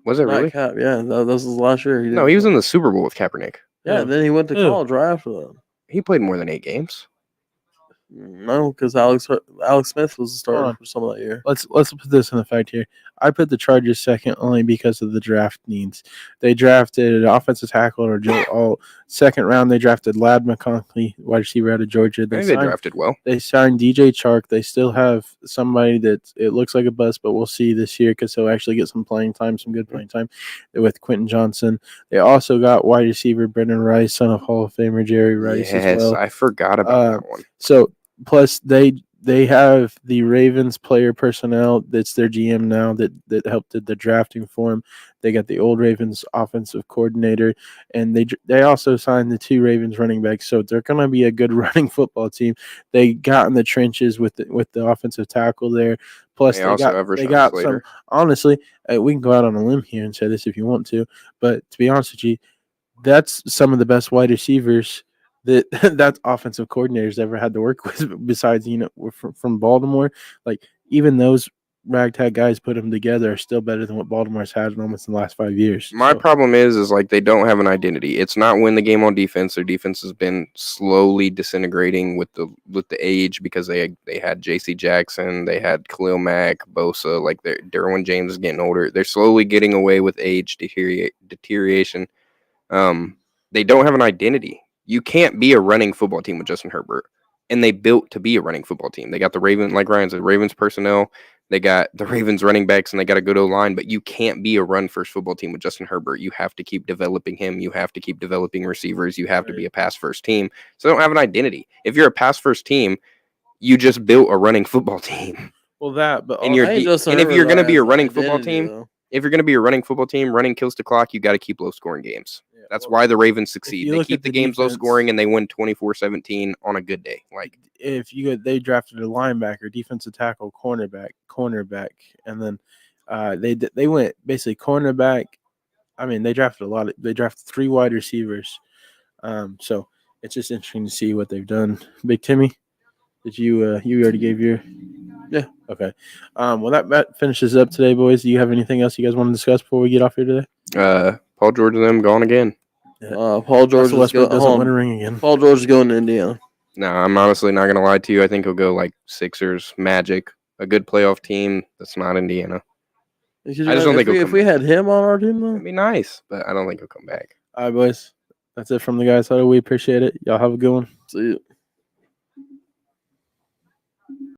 Was it really? Cap, yeah, that was his last year. He was in the Super Bowl with Kaepernick. Yeah, and then he went to college right after that. He played more than 8 games. No, because Alex Smith was the starter for some of that year. Let's put this in effect here. I put the Chargers second only because of the draft needs. They drafted an offensive tackle or second round. They drafted Ladd McConkey, wide receiver out of Georgia. They drafted well. They signed DJ Chark. They still have somebody that it looks like a bust, but we'll see this year because he'll actually get some playing time, some good playing time with Quentin Johnson. They also got wide receiver Brendan Rice, son of Hall of Famer Jerry Rice as well. I forgot about that one. So plus they have the Ravens player personnel that's their GM now that helped did the drafting for him. They got the old Ravens offensive coordinator, and they also signed the 2 Ravens running backs. So they're going to be a good running football team. They got in the trenches with the offensive tackle there. Plus they got some. Honestly, we can go out on a limb here and say this if you want to, but to be honest with you, that's some of the best wide receivers that offensive coordinators ever had to work with besides, from Baltimore. Like, even those ragtag guys put them together are still better than what Baltimore's had in almost the last 5 years. My problem is like they don't have an identity. It's not win the game on defense. Their defense has been slowly disintegrating with the age because they had J.C. Jackson, they had Khalil Mack, Bosa. Like Derwin James is getting older. They're slowly getting away with age deterioration. They don't have an identity. You can't be a running football team with Justin Herbert. And they built to be a running football team. They got the Ravens, like Ryan said, Ravens personnel. They got the Ravens running backs, and they got a good O-line. But you can't be a run-first football team with Justin Herbert. You have to keep developing him. You have to keep developing receivers. You have to be a pass-first team. So they don't have an identity. If you're a pass-first team, you just built a running football team. Well, if you're going to be a running football team, running kills the clock, you got to keep low-scoring games. That's why the Ravens succeed. They keep the games low scoring and they win 24-17 on a good day. Like they drafted a linebacker, defensive tackle, cornerback, and then they went basically cornerback. I mean, they drafted they drafted 3 wide receivers. So it's just interesting to see what they've done. Big Timmy, did you already gave your? Yeah. Okay. Well, that finishes up today, boys. Do you have anything else you guys want to discuss before we get off here today? Paul George and them gone again. Paul George doesn't win a ring again. Paul George is going to Indiana. No, I'm honestly not going to lie to you. I think he'll go like Sixers, Magic, a good playoff team that's not Indiana. I just don't think if we had him on our team, though, it'd be nice, but I don't think he'll come back. All right, boys. That's it from the guys' huddle. We appreciate it. Y'all have a good one. See you.